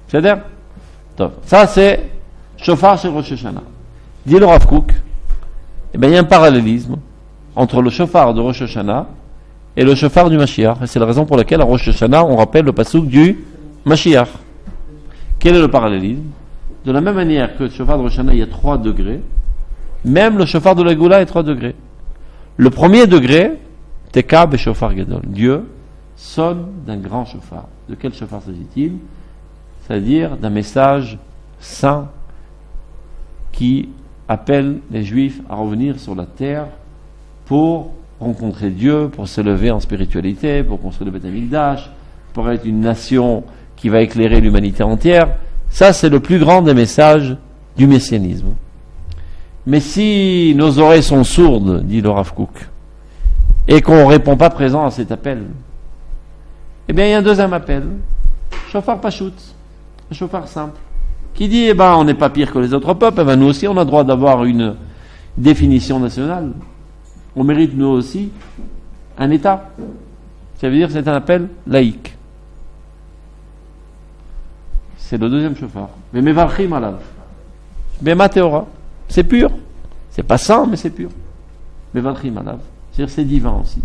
C'est-à-dire, ça c'est chauffard chez Rosh Hashanah. Dit le Rav Kook, eh bien il y a un parallélisme entre le chauffard de Rosh Hashanah et le chauffard du Mashiach. Et c'est la raison pour laquelle à Rosh Hashanah, on rappelle le passouk du Mashiach. Quel est le parallélisme? De la même manière que le chauffard de Rosh Hashanah, il y a 3 degrés, même le chauffard de la Goula est 3 degrés. Le premier degré, Teka b'shofar gadol. Dieu sonne d'un grand chauffard. De quel chauffard s'agit-il? C'est-à-dire d'un message saint qui appelle les Juifs à revenir sur la terre pour rencontrer Dieu, pour s'élever en spiritualité, pour construire le Beth Amikdash, pour être une nation qui va éclairer l'humanité entière. Ça, c'est le plus grand des messages du messianisme. Mais si nos oreilles sont sourdes, dit le Rav Kook, et qu'on ne répond pas présent à cet appel, eh bien, il y a un deuxième appel, Shofar Pachout, un shofar simple, qui dit, eh ben, on n'est pas pire que les autres peuples, eh ben, nous aussi, on a droit d'avoir une définition nationale. On mérite, nous aussi, un État. Ça veut dire que c'est un appel laïque. C'est le deuxième shofar. Mais Mevarchim alav. Bema Teora. C'est pur. C'est pas saint, mais c'est pur. Mevarchim alav. C'est-à-dire c'est divin aussi.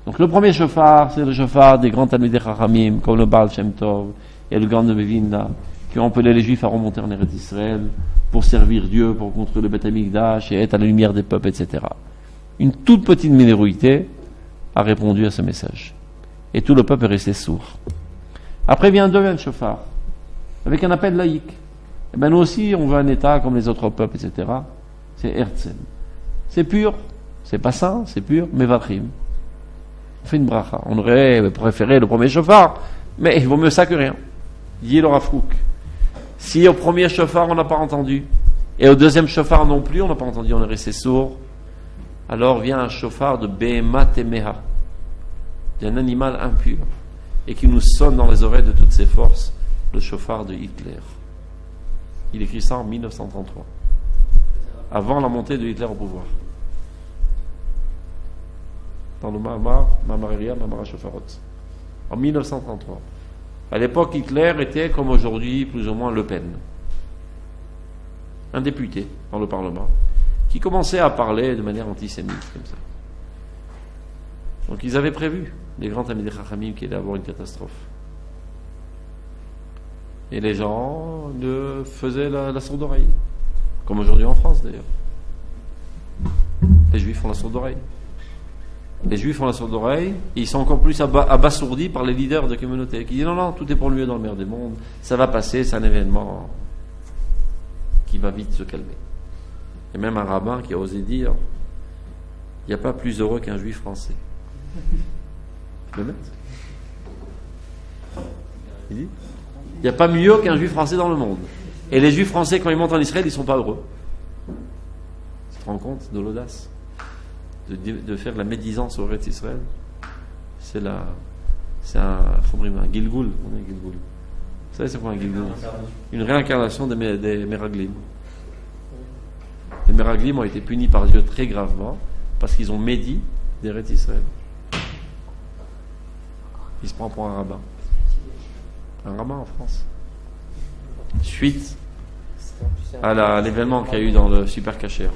Donc le premier shofar, c'est le shofar des grands Talmidei Chachamim, comme le Baal Shem Tov et le Grand de Mevilna, qui ont appelé les Juifs à remonter en Eretz Israël pour servir Dieu, pour construire le Beth Amikdash et être à la lumière des peuples, etc. Une toute petite minorité a répondu à ce message. Et tout le peuple est resté sourd. Après vient un deuxième shofar, avec un appel laïque. Et bien nous aussi, on veut un État comme les autres peuples, etc. C'est Herzl. C'est pur, c'est pas saint, c'est pur, mais Vachim. On fait une bracha. On aurait préféré le premier shofar, mais il vaut mieux ça que rien. Dit le Rav Kook. Si au premier shofar on n'a pas entendu, et au deuxième shofar non plus on n'a pas entendu, on est resté sourd, alors vient un shofar de Behema Temeha, d'un animal impur, et qui nous sonne dans les oreilles de toutes ses forces, le shofar de Hitler. Il écrit ça en 1933, avant la montée de Hitler au pouvoir. Dans le Mamareria, Mamara Shofarot, en 1933. À l'époque, Hitler était, comme aujourd'hui, plus ou moins Le Pen, un député dans le Parlement, qui commençait à parler de manière antisémite, comme ça. Donc ils avaient prévu, les grands Talmidei Chachamim, qu'il allait avoir une catastrophe. Et les gens faisaient la sourde oreille, comme aujourd'hui en France d'ailleurs. Les Juifs font la sourde oreille. Les Juifs font la sourde oreille, et ils sont encore plus abasourdis par les leaders de communauté qui disent non, tout est pour le mieux dans le meilleur des mondes, ça va passer, c'est un événement qui va vite se calmer. Et même un rabbin qui a osé dire il n'y a pas plus heureux qu'un Juif français. Je le mettre. Il dit il n'y a pas mieux qu'un Juif français dans le monde. Et les Juifs français, quand ils montent en Israël, ils ne sont pas heureux. Tu te rends compte de l'audace de faire la médisance au Eretz Israël? C'est un Gilgul. On est Gilgul. Vous savez c'est quoi un Gilgul? Une réincarnation des Meraglim. Les Meraglim ont été punis par Dieu très gravement parce qu'ils ont médit d'Eretz Israël. Il se prend pour un rabbin. Un rabbin en France. Suite à l'événement qu'il y a eu dans le Super Cacher,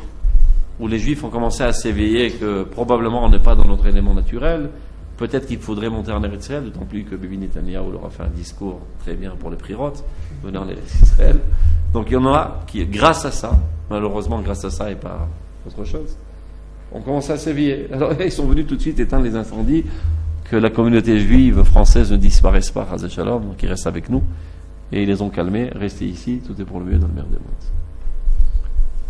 où les Juifs ont commencé à s'éveiller que probablement on n'est pas dans notre élément naturel, peut-être qu'il faudrait monter en Eretz Israël, d'autant plus que Bibi Netanyahu leur a fait un discours très bien pour les prirotes, venant en Eretz Israël. Donc il y en a qui, grâce à ça, malheureusement grâce à ça et pas autre chose, ont commencé à s'éveiller. Alors ils sont venus tout de suite éteindre les incendies, que la communauté juive française ne disparaisse pas, Hazé Shalom, donc ils restent avec nous, et ils les ont calmés, restez ici, tout est pour le mieux dans le meilleur des mondes.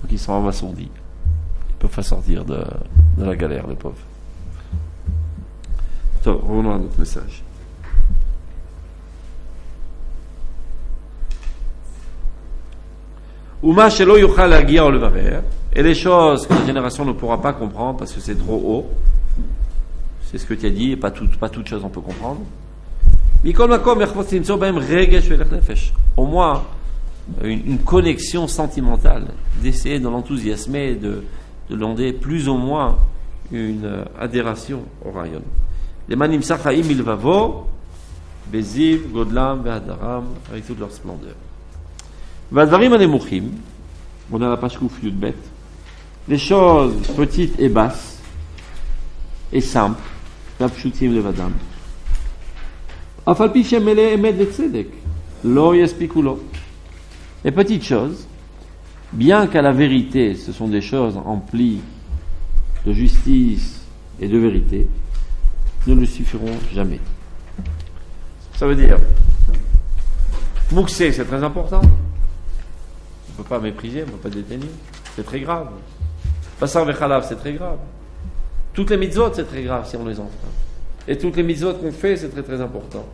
Donc ils sont abasourdis. Ils ne peuvent pas sortir de la galère, les pauvres. Donc, revenons à notre message. Uma shelo yuchal hagia ou levarer, et les choses que la génération ne pourra pas comprendre parce que c'est trop haut, c'est ce que tu as dit, et pas toutes choses on peut comprendre. Au moins une connexion sentimentale, d'essayer de l'enthousiasmer, de demander plus ou moins une adhération au rayon. Les manim sachaim ilvavo, beziv, godlam, vehadaram, avec toute leur splendeur. Vadvarim anemuchim, on a la page kouf yudbet, les choses petites et basses et simples, l'apshutim levadam. Afalpi shemele emet vetzedek, lo yaspikulo. Les petites choses, bien qu'à la vérité, ce sont des choses emplies de justice et de vérité, ne le suffiront jamais. Ça veut dire, Mouxé, c'est très important. On ne peut pas mépriser, on ne peut pas détenir. C'est très grave. Basar vechalav, c'est très grave. Toutes les mitzvot, c'est très grave si on les enfreint. Et toutes les mitzvot qu'on fait, c'est très très important.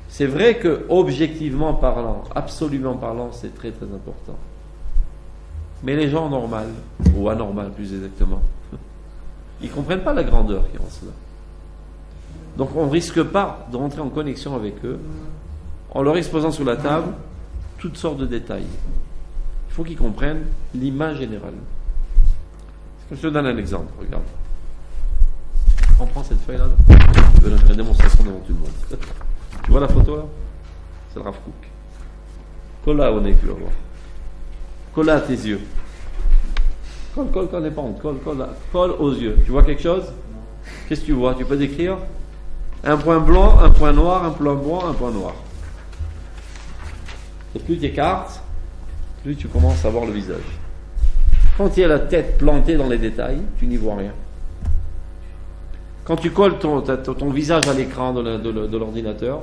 C'est vrai que, objectivement parlant, absolument parlant, c'est très très important. Mais les gens normaux, ou anormaux plus exactement, ils ne comprennent pas la grandeur qui est en cela. Donc on ne risque pas de rentrer en connexion avec eux en leur exposant sur la table toutes sortes de détails. Il faut qu'ils comprennent l'image générale. Je te donne un exemple, regarde. On prend cette feuille-là, je vais la faire une démonstration devant tout le monde. Tu vois la photo là? C'est le Rav Kook. Colle-la au nez, tu vas voir. Colle-la à tes yeux. Colle les pentes, colle aux yeux. Tu vois quelque chose? Qu'est-ce que tu vois? Tu peux décrire? Un point blanc, un point noir, un point blanc, un point noir. Et plus tu écartes, plus tu commences à voir le visage. Quand il y a la tête plantée dans les détails, tu n'y vois rien. Quand tu colles ton visage à l'écran de l'ordinateur,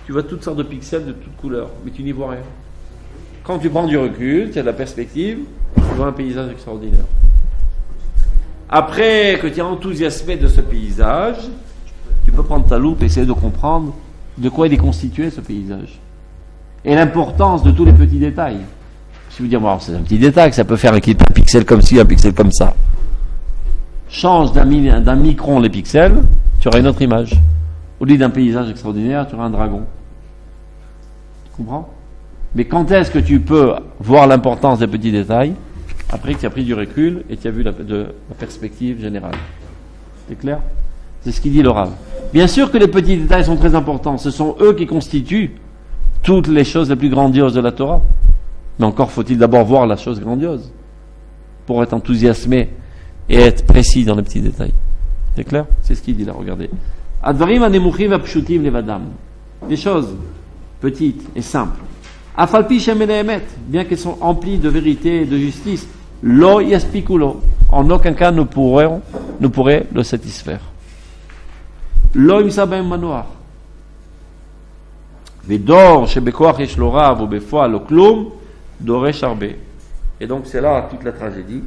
tu vois toutes sortes de pixels de toutes couleurs, mais tu n'y vois rien. Quand tu prends du recul, tu as de la perspective, tu vois un paysage extraordinaire. Après que tu es enthousiasmé de ce paysage, tu peux prendre ta loupe et essayer de comprendre de quoi il est constitué ce paysage. Et l'importance de tous les petits détails. Si vous dites, bon, c'est un petit détail, ça peut faire un pixel comme ci, un pixel comme ça. Change d'un micron les pixels, tu auras une autre image. Au lieu d'un paysage extraordinaire, tu auras un dragon. Tu comprends? Mais quand est-ce que tu peux voir l'importance des petits détails? Après que tu as pris du recul et tu as vu la perspective générale. C'est clair? C'est ce qu'il dit le Rav. Bien sûr que les petits détails sont très importants. Ce sont eux qui constituent toutes les choses les plus grandioses de la Torah. Mais encore faut-il d'abord voir la chose grandiose pour être enthousiasmé et être précis dans les petits détails. C'est clair? C'est ce qu'il dit là, regardez. Advarim anemuchim vapshutim levadam. Des choses petites et simples. Afalpi shem emet, bien qu'elles sont emplies de vérité et de justice, lo yaspikulo, en aucun cas ne pourrait le satisfaire. Lo imsabem manoar. Vedor shebekoach yesh lo rav ou befoal lo klum doresh arbe. Et donc c'est là toute la tragédie.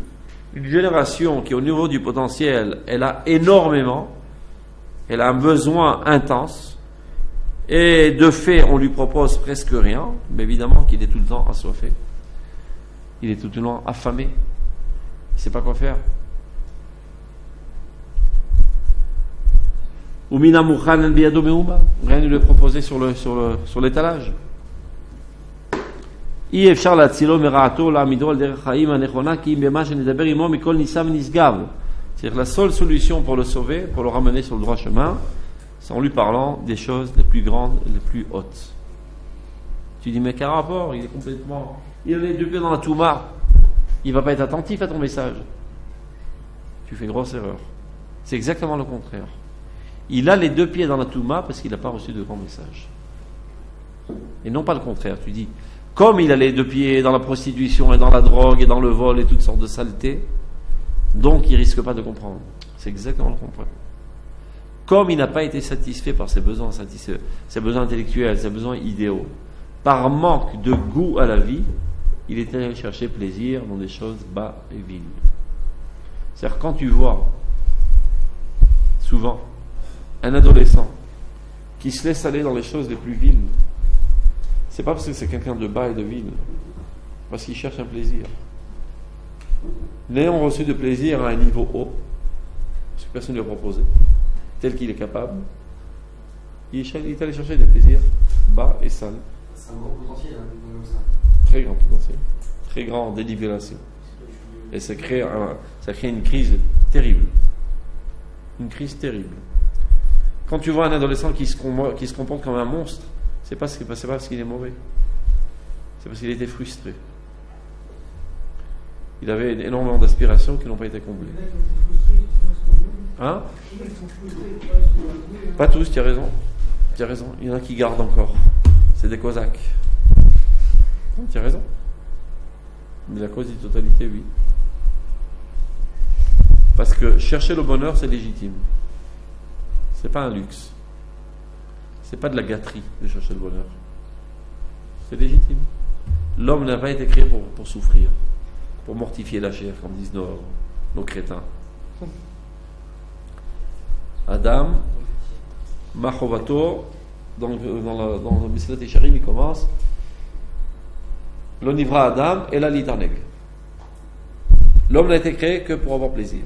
Une génération qui au niveau du potentiel, elle a énormément, elle a un besoin intense, et de fait on lui propose presque rien, mais évidemment qu'il est tout le temps assoiffé, il est tout le temps affamé, il ne sait pas quoi faire. Umina mukhan biyado meuma, rien ne lui est proposé sur l'étalage. אי אפשר להצילו מרעתו להעמידו על דרך חיים הנכונה כי אם במה שנדבר עמו מכל ניסה ונשגב. C'est-à-dire la seule solution pour le sauver, pour le ramener sur le droit chemin, c'est en lui parlant des choses les plus grandes et les plus hautes. Tu dis mais quel rapport? Il a les deux pieds dans la touma, il va pas être attentif à ton message. Tu fais grosse erreur. C'est exactement le contraire. Il a les deux pieds dans la touma parce qu'il n'a pas reçu de grand message. Et non pas le contraire. Tu dis comme il a les deux pieds dans la prostitution et dans la drogue et dans le vol et toutes sortes de saletés, donc il risque pas de comprendre. C'est exactement le contraire. Comme il n'a pas été satisfait par ses besoins intellectuels, ses besoins idéaux, par manque de goût à la vie, il est allé chercher plaisir dans des choses bas et viles. C'est-à-dire quand tu vois souvent un adolescent qui se laisse aller dans les choses les plus viles, c'est pas parce que c'est quelqu'un de bas et de vil, parce qu'il cherche un plaisir. N'ayant reçu de plaisir à un niveau haut, parce que personne ne lui a proposé, tel qu'il est capable, il est allé chercher des plaisirs bas et sales. C'est un grand potentiel, hein, comme ça. Très grand potentiel, très grande dénivellation. Et ça crée une crise terrible. Une crise terrible. Quand tu vois un adolescent qui se comporte comme un monstre, c'est pas parce qu'il est mauvais. C'est parce qu'il était frustré. Il avait énormément d'aspirations qui n'ont pas été comblées. Hein? Pas tous, tu as raison. Tu as raison. Il y en a qui gardent encore. C'est des Cosaques. Tu as raison. Mais la quasi-totalité, oui. Parce que chercher le bonheur, c'est légitime. C'est pas un luxe. C'est pas de la gâterie de chercher le bonheur. C'est légitime. L'homme n'a pas été créé pour souffrir. pour mortifier la chair, comme disent nos crétins. Adam, Machovato, dans le Mislat Yesharim, il commence l'onivra Adam et la litaneg. L'homme n'a été créé que pour avoir plaisir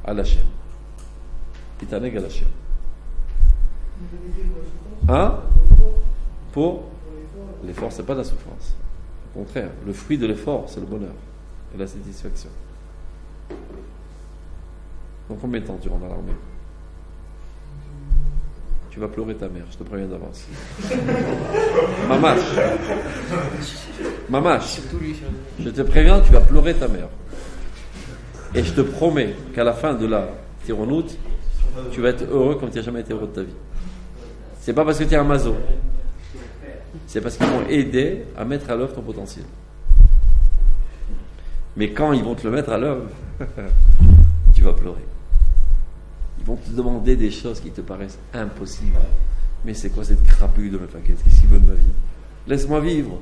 à la chair. Litaneg à la chair. Hein? Pour l'effort, c'est pas de la souffrance. Au contraire, le fruit de l'effort, c'est le bonheur et la satisfaction. Donc combien de temps tu rentres à l'armée? Tu vas pleurer ta mère, je te préviens d'avance. Mamache, je te préviens, tu vas pleurer ta mère. Et je te promets qu'à la fin de la tironoute, tu vas être heureux comme tu n'as jamais été heureux de ta vie. C'est pas parce que tu es un maso, c'est parce qu'ils vont aider à mettre à l'œuvre ton potentiel. Mais quand ils vont te le mettre à l'œuvre, tu vas pleurer. Ils vont te demander des choses qui te paraissent impossibles. Mais c'est quoi cette crapule de ma paquette? Qu'est-ce qu'il veut de ma vie? Laisse-moi vivre.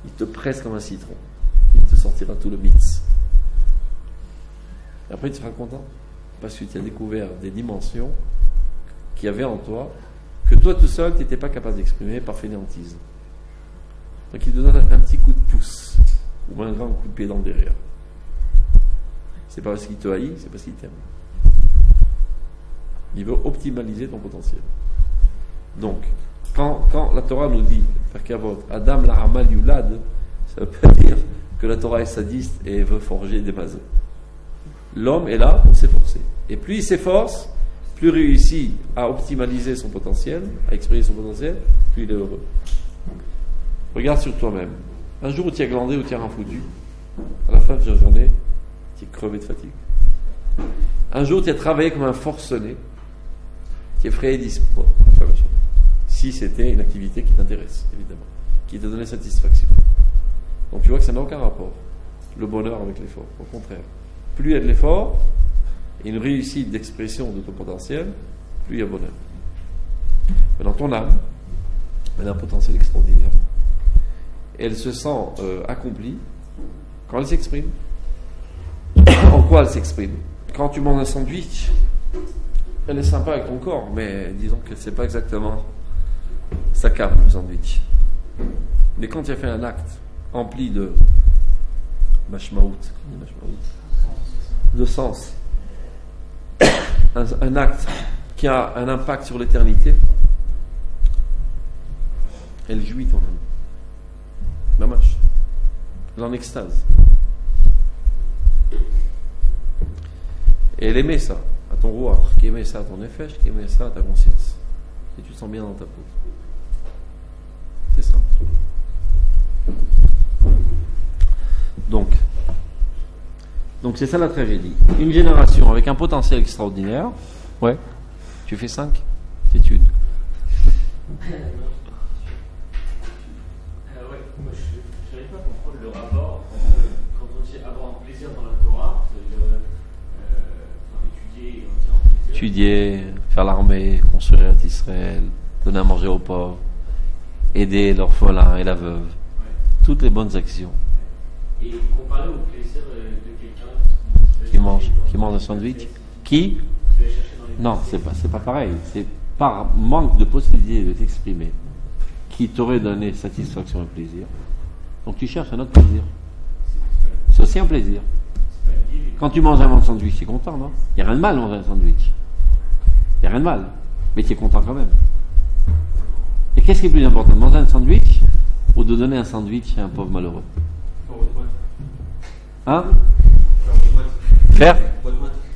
Il te presse comme un citron. Il te sortira tout le mitz. Et après, tu seras content. Parce que tu as découvert des dimensions qu'il y avait en toi, que toi tout seul, tu n'étais pas capable d'exprimer par fainéantise. Donc il te donne un petit coup de pouce, ou un grand coup de pied dans le derrière. C'est pas parce qu'il te haït, c'est parce qu'il t'aime. Il veut optimaliser ton potentiel. Donc, quand la Torah nous dit, Adam la Hamal Yulad, ça veut pas dire que la Torah est sadiste et veut forger des mazos. L'homme est là pour s'efforcer. Et plus il s'efforce, plus il réussit à optimaliser son potentiel, à exprimer son potentiel, plus il est heureux. Regarde sur toi-même. Un jour où tu as glandé ou tu as rien foutu, à la fin de la journée, tu es crevé de fatigue. Un jour où tu as travaillé comme un forcené, tu es frayé d'espoir. Si c'était une activité qui t'intéresse, évidemment, qui te donnait satisfaction. Donc tu vois que ça n'a aucun rapport, le bonheur avec l'effort. Au contraire, plus il y a de l'effort et une réussite d'expression de ton potentiel, plus il y a bonheur. Maintenant, ton âme, elle a un potentiel extraordinaire. Elle se sent accomplie quand elle s'exprime. En quoi elle s'exprime? Quand tu manges un sandwich, elle est sympa avec ton corps, mais disons que c'est pas exactement sa carte, le sandwich. Mais quand tu as fait un acte empli de mashmaout, de sens, un acte qui a un impact sur l'éternité, elle jouit ton âme. Mamash. Elle est en extase. Et elle aimait ça à ton roi, qui aimait ça à ton effet, qui aimait ça à ta conscience. Et tu te sens bien dans ta peau. C'est ça. Donc c'est ça la tragédie. Une génération avec un potentiel extraordinaire. Ouais. Tu fais 5 études. Ouais, moi je n'arrive pas à comprendre le rapport entre quand on dit avoir un plaisir dans la Torah, c'est-à-dire étudier et en tirant plaisir. Étudier, faire l'armée, construire Israël, donner à manger aux pauvres, aider l'orphelin et la veuve. Ouais. Toutes les bonnes actions. Et comparer au plaisir de quelqu'un qui mange un sandwich, qui non, c'est pas pareil. C'est par manque de possibilité de t'exprimer qui t'aurait donné satisfaction et plaisir. Donc tu cherches un autre plaisir. C'est aussi un plaisir. Quand tu manges un sandwich, tu es content, non? Il n'y a rien de mal à manger un sandwich. Il n'y a rien de mal. Mais tu es content quand même. Et qu'est-ce qui est plus important, de manger un sandwich ou de donner un sandwich à un pauvre malheureux? Hein? Faire?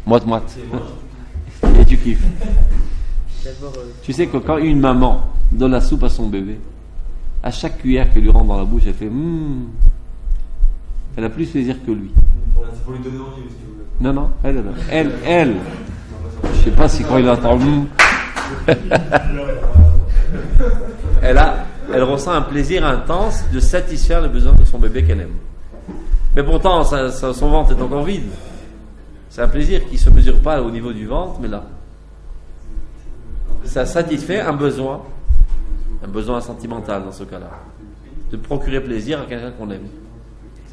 Moite-moite. Et tu kiffes. Tu sais que quand une maman donne la soupe à son bébé, à chaque cuillère qu'elle lui rentre dans la bouche, elle fait elle a plus plaisir que lui. C'est pour lui donner envie aussi. Non, elle. Je sais pas si quand il entend elle ressent un plaisir intense de satisfaire les besoins de son bébé qu'elle aime. Mais pourtant, son ventre est encore vide. C'est un plaisir qui ne se mesure pas au niveau du ventre, mais là. Ça satisfait un besoin sentimental dans ce cas-là. De procurer plaisir à quelqu'un qu'on aime.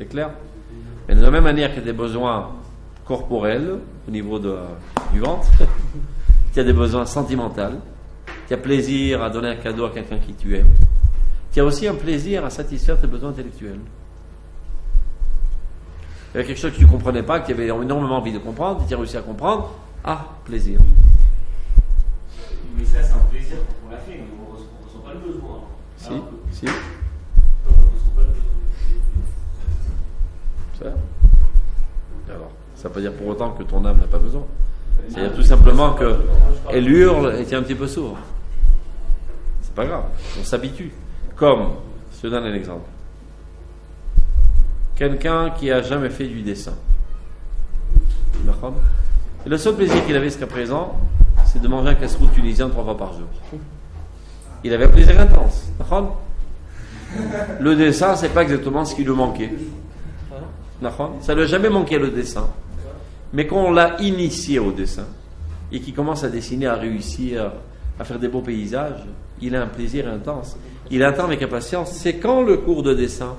C'est clair? Mais de la même manière qu'il y a des besoins corporels au niveau du ventre, qu'il y a des besoins sentimentaux, qu'il y a plaisir à donner un cadeau à quelqu'un qui tu aimes, qu'il y a aussi un plaisir à satisfaire tes besoins intellectuels. Il y avait quelque chose que tu ne comprenais pas, que tu avais énormément envie de comprendre, tu as réussi à comprendre. Ah, plaisir. Mais ça, c'est un plaisir quand on l'a fait, mais on ne ressent pas le besoin. Si, Alors que- si. on ne ressent pas le besoin. Ça. Alors, ça ne veut pas dire pour autant que ton âme n'a pas besoin. C'est-à-dire tout simplement qu'elle hurle et tu es un petit peu sourd. C'est pas grave, on s'habitue. Comme, je te donne un exemple. Quelqu'un qui a jamais fait du dessin. D'accord ? Et le seul plaisir qu'il avait jusqu'à présent, c'est de manger un casse-croûte tunisien 3 fois par jour. Il avait un plaisir intense. D'accord ? Le dessin, c'est pas exactement ce qui lui manquait. D'accord ? Ça ne lui a jamais manqué le dessin. Mais quand on l'a initié au dessin et qu'il commence à dessiner, à réussir, à faire des beaux paysages, il a un plaisir intense. Il attend avec impatience. C'est quand le cours de dessin ?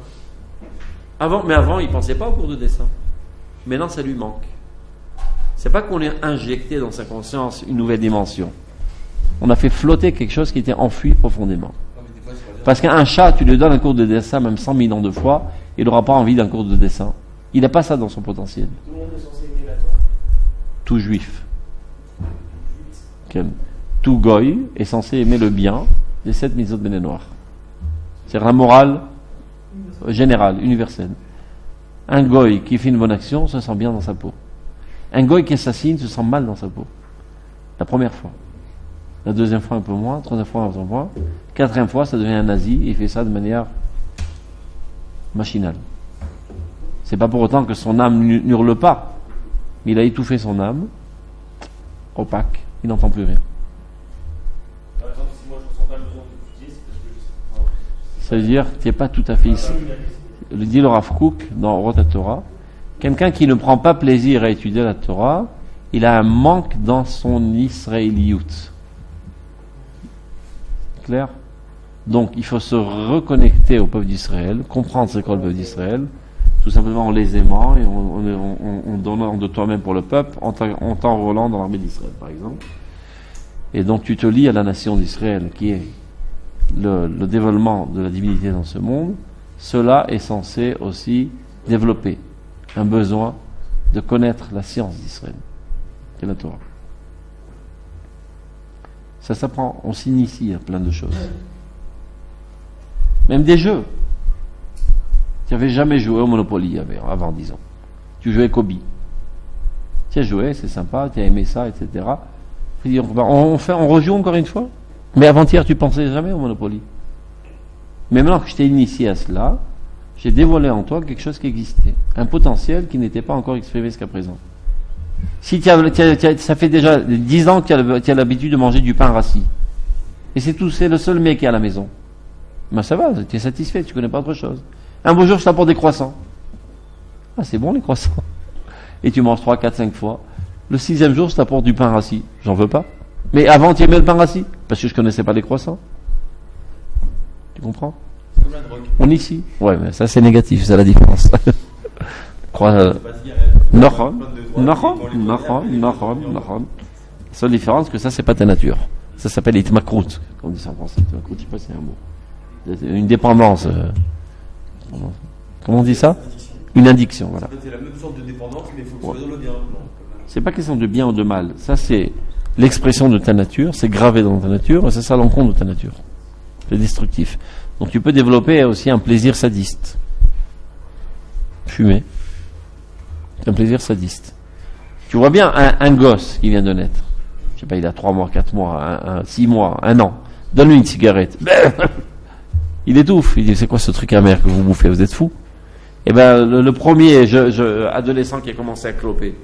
Mais avant, il ne pensait pas au cours de dessin. Maintenant, ça lui manque. C'est pas qu'on ait injecté dans sa conscience une nouvelle dimension. On a fait flotter quelque chose qui était enfoui profondément. Parce qu'un chat, tu lui donnes un cours de dessin, même 100 000 ans de fois, il n'aura pas envie d'un cours de dessin. Il n'a pas ça dans son potentiel. Tout le monde est censé aimer la Torah. Tout juif, tout goy est censé aimer le bien des 7 mitzvot béné noirs. C'est la morale générale, universelle. Un goy qui fait une bonne action se sent bien dans sa peau. Un goy qui assassine se sent mal dans sa peau. La première fois. La deuxième fois un peu moins, troisième fois un peu moins. Quatrième fois, ça devient un nazi et il fait ça de manière machinale. C'est pas pour autant que son âme n'hurle pas. Mais il a étouffé son âme, opaque, il n'entend plus rien. Par exemple, si moi je ne ressens pas le besoin d'étudier, c'est parce que Ça veut dire que tu n'es pas tout à fait ici. Le dit le Rav Kook dans Rota Torah, quelqu'un qui ne prend pas plaisir à étudier la Torah, il a un manque dans son israéliout. Clair ? Donc il faut se reconnecter au peuple d'Israël, comprendre c'est quoi le peuple d'Israël, tout simplement en les aimant et en donnant de toi-même pour le peuple, en t'enrôlant dans l'armée d'Israël par exemple. Et donc tu te lis à la nation d'Israël qui est le développement de la divinité dans ce monde. Cela est censé aussi développer un besoin de connaître la science d'Israël, qui est la Torah. Ça s'apprend, on s'initie à plein de choses. Même des jeux. Tu n'avais jamais joué au Monopoly avant, disons. Tu jouais Kobe. Tu as joué, c'est sympa, tu as aimé ça, etc. Puis on rejoue encore une fois. Mais avant-hier, tu pensais jamais au Monopoly. Mais maintenant que je t'ai initié à cela, j'ai dévoilé en toi quelque chose qui existait. Un potentiel qui n'était pas encore exprimé jusqu'à présent. Si ça fait déjà 10 ans que tu as l'habitude de manger du pain rassis. Et c'est le seul mec qui est à la maison. Ben ça va, tu es satisfait, tu connais pas autre chose. Un beau jour, je t'apporte des croissants. Ah, c'est bon les croissants. Et tu manges 3, 4, 5 fois. Le 6e jour, je t'apporte du pain rassis. J'en veux pas. Mais avant, tu aimais le pain rassis. Parce que je connaissais pas les croissants. Tu comprends? C'est comme la drogue. On est ici. Ouais, mais ça c'est négatif, c'est la différence. La seule différence, que ça c'est pas ta nature. Ça s'appelle itmakrout, comme on dit ça en français. Itmakrout, je sais pas si c'est un mot. Une dépendance. Comment on dit ça? Une addiction, voilà. C'est la même sorte de dépendance, mais il faut choisir le bien. C'est pas question de bien ou de mal. Ça c'est l'expression de ta nature, c'est gravé dans ta nature, et c'est ça l'encontre de ta nature. C'est destructif. Donc tu peux développer aussi un plaisir sadiste. Fumer. C'est un plaisir sadiste. Tu vois bien un gosse qui vient de naître. Je sais pas, il a 3 mois, 4 mois, 6 mois, 1 an. Donne-lui une cigarette. Il étouffe. Il dit, c'est quoi ce truc amer que vous bouffez? Vous êtes fou? Eh ben, le premier adolescent qui a commencé à cloper,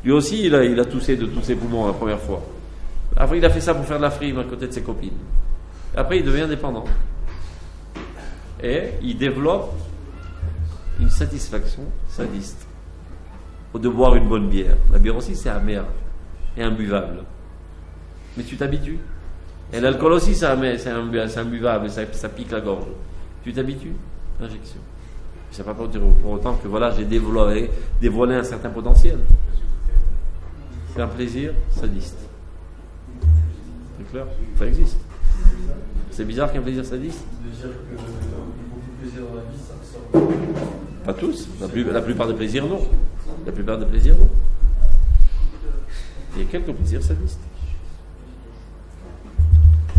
lui aussi, il a toussé de tous ses poumons la première fois. Après, il a fait ça pour faire de la frime à côté de ses copines. Après, il devient dépendant. Et il développe une satisfaction sadiste de boire une bonne bière. La bière aussi, c'est amer et imbuvable. Mais tu t'habitues. Et l'alcool aussi, c'est amer, c'est imbuvable, ça pique la gorge. Tu t'habitues. Injection. C'est pas pour dire pour autant que voilà, j'ai dévoilé un certain potentiel. C'est un plaisir sadiste. C'est clair? Ça existe. C'est bizarre qu'un plaisir sadiste. De dire que beaucoup de plaisir dans la vie, ça ressort. Pas tous. La plupart des plaisirs, non. La plupart des plaisirs, non. Il y a quelques plaisirs sadistes.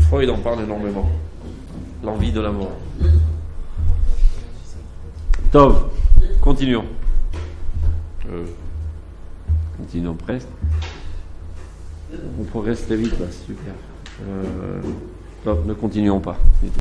Freud en parle énormément. L'envie de la mort. Tov, continuons. Continuons presque. On progresse très vite là, super. Tov, ne continuons pas.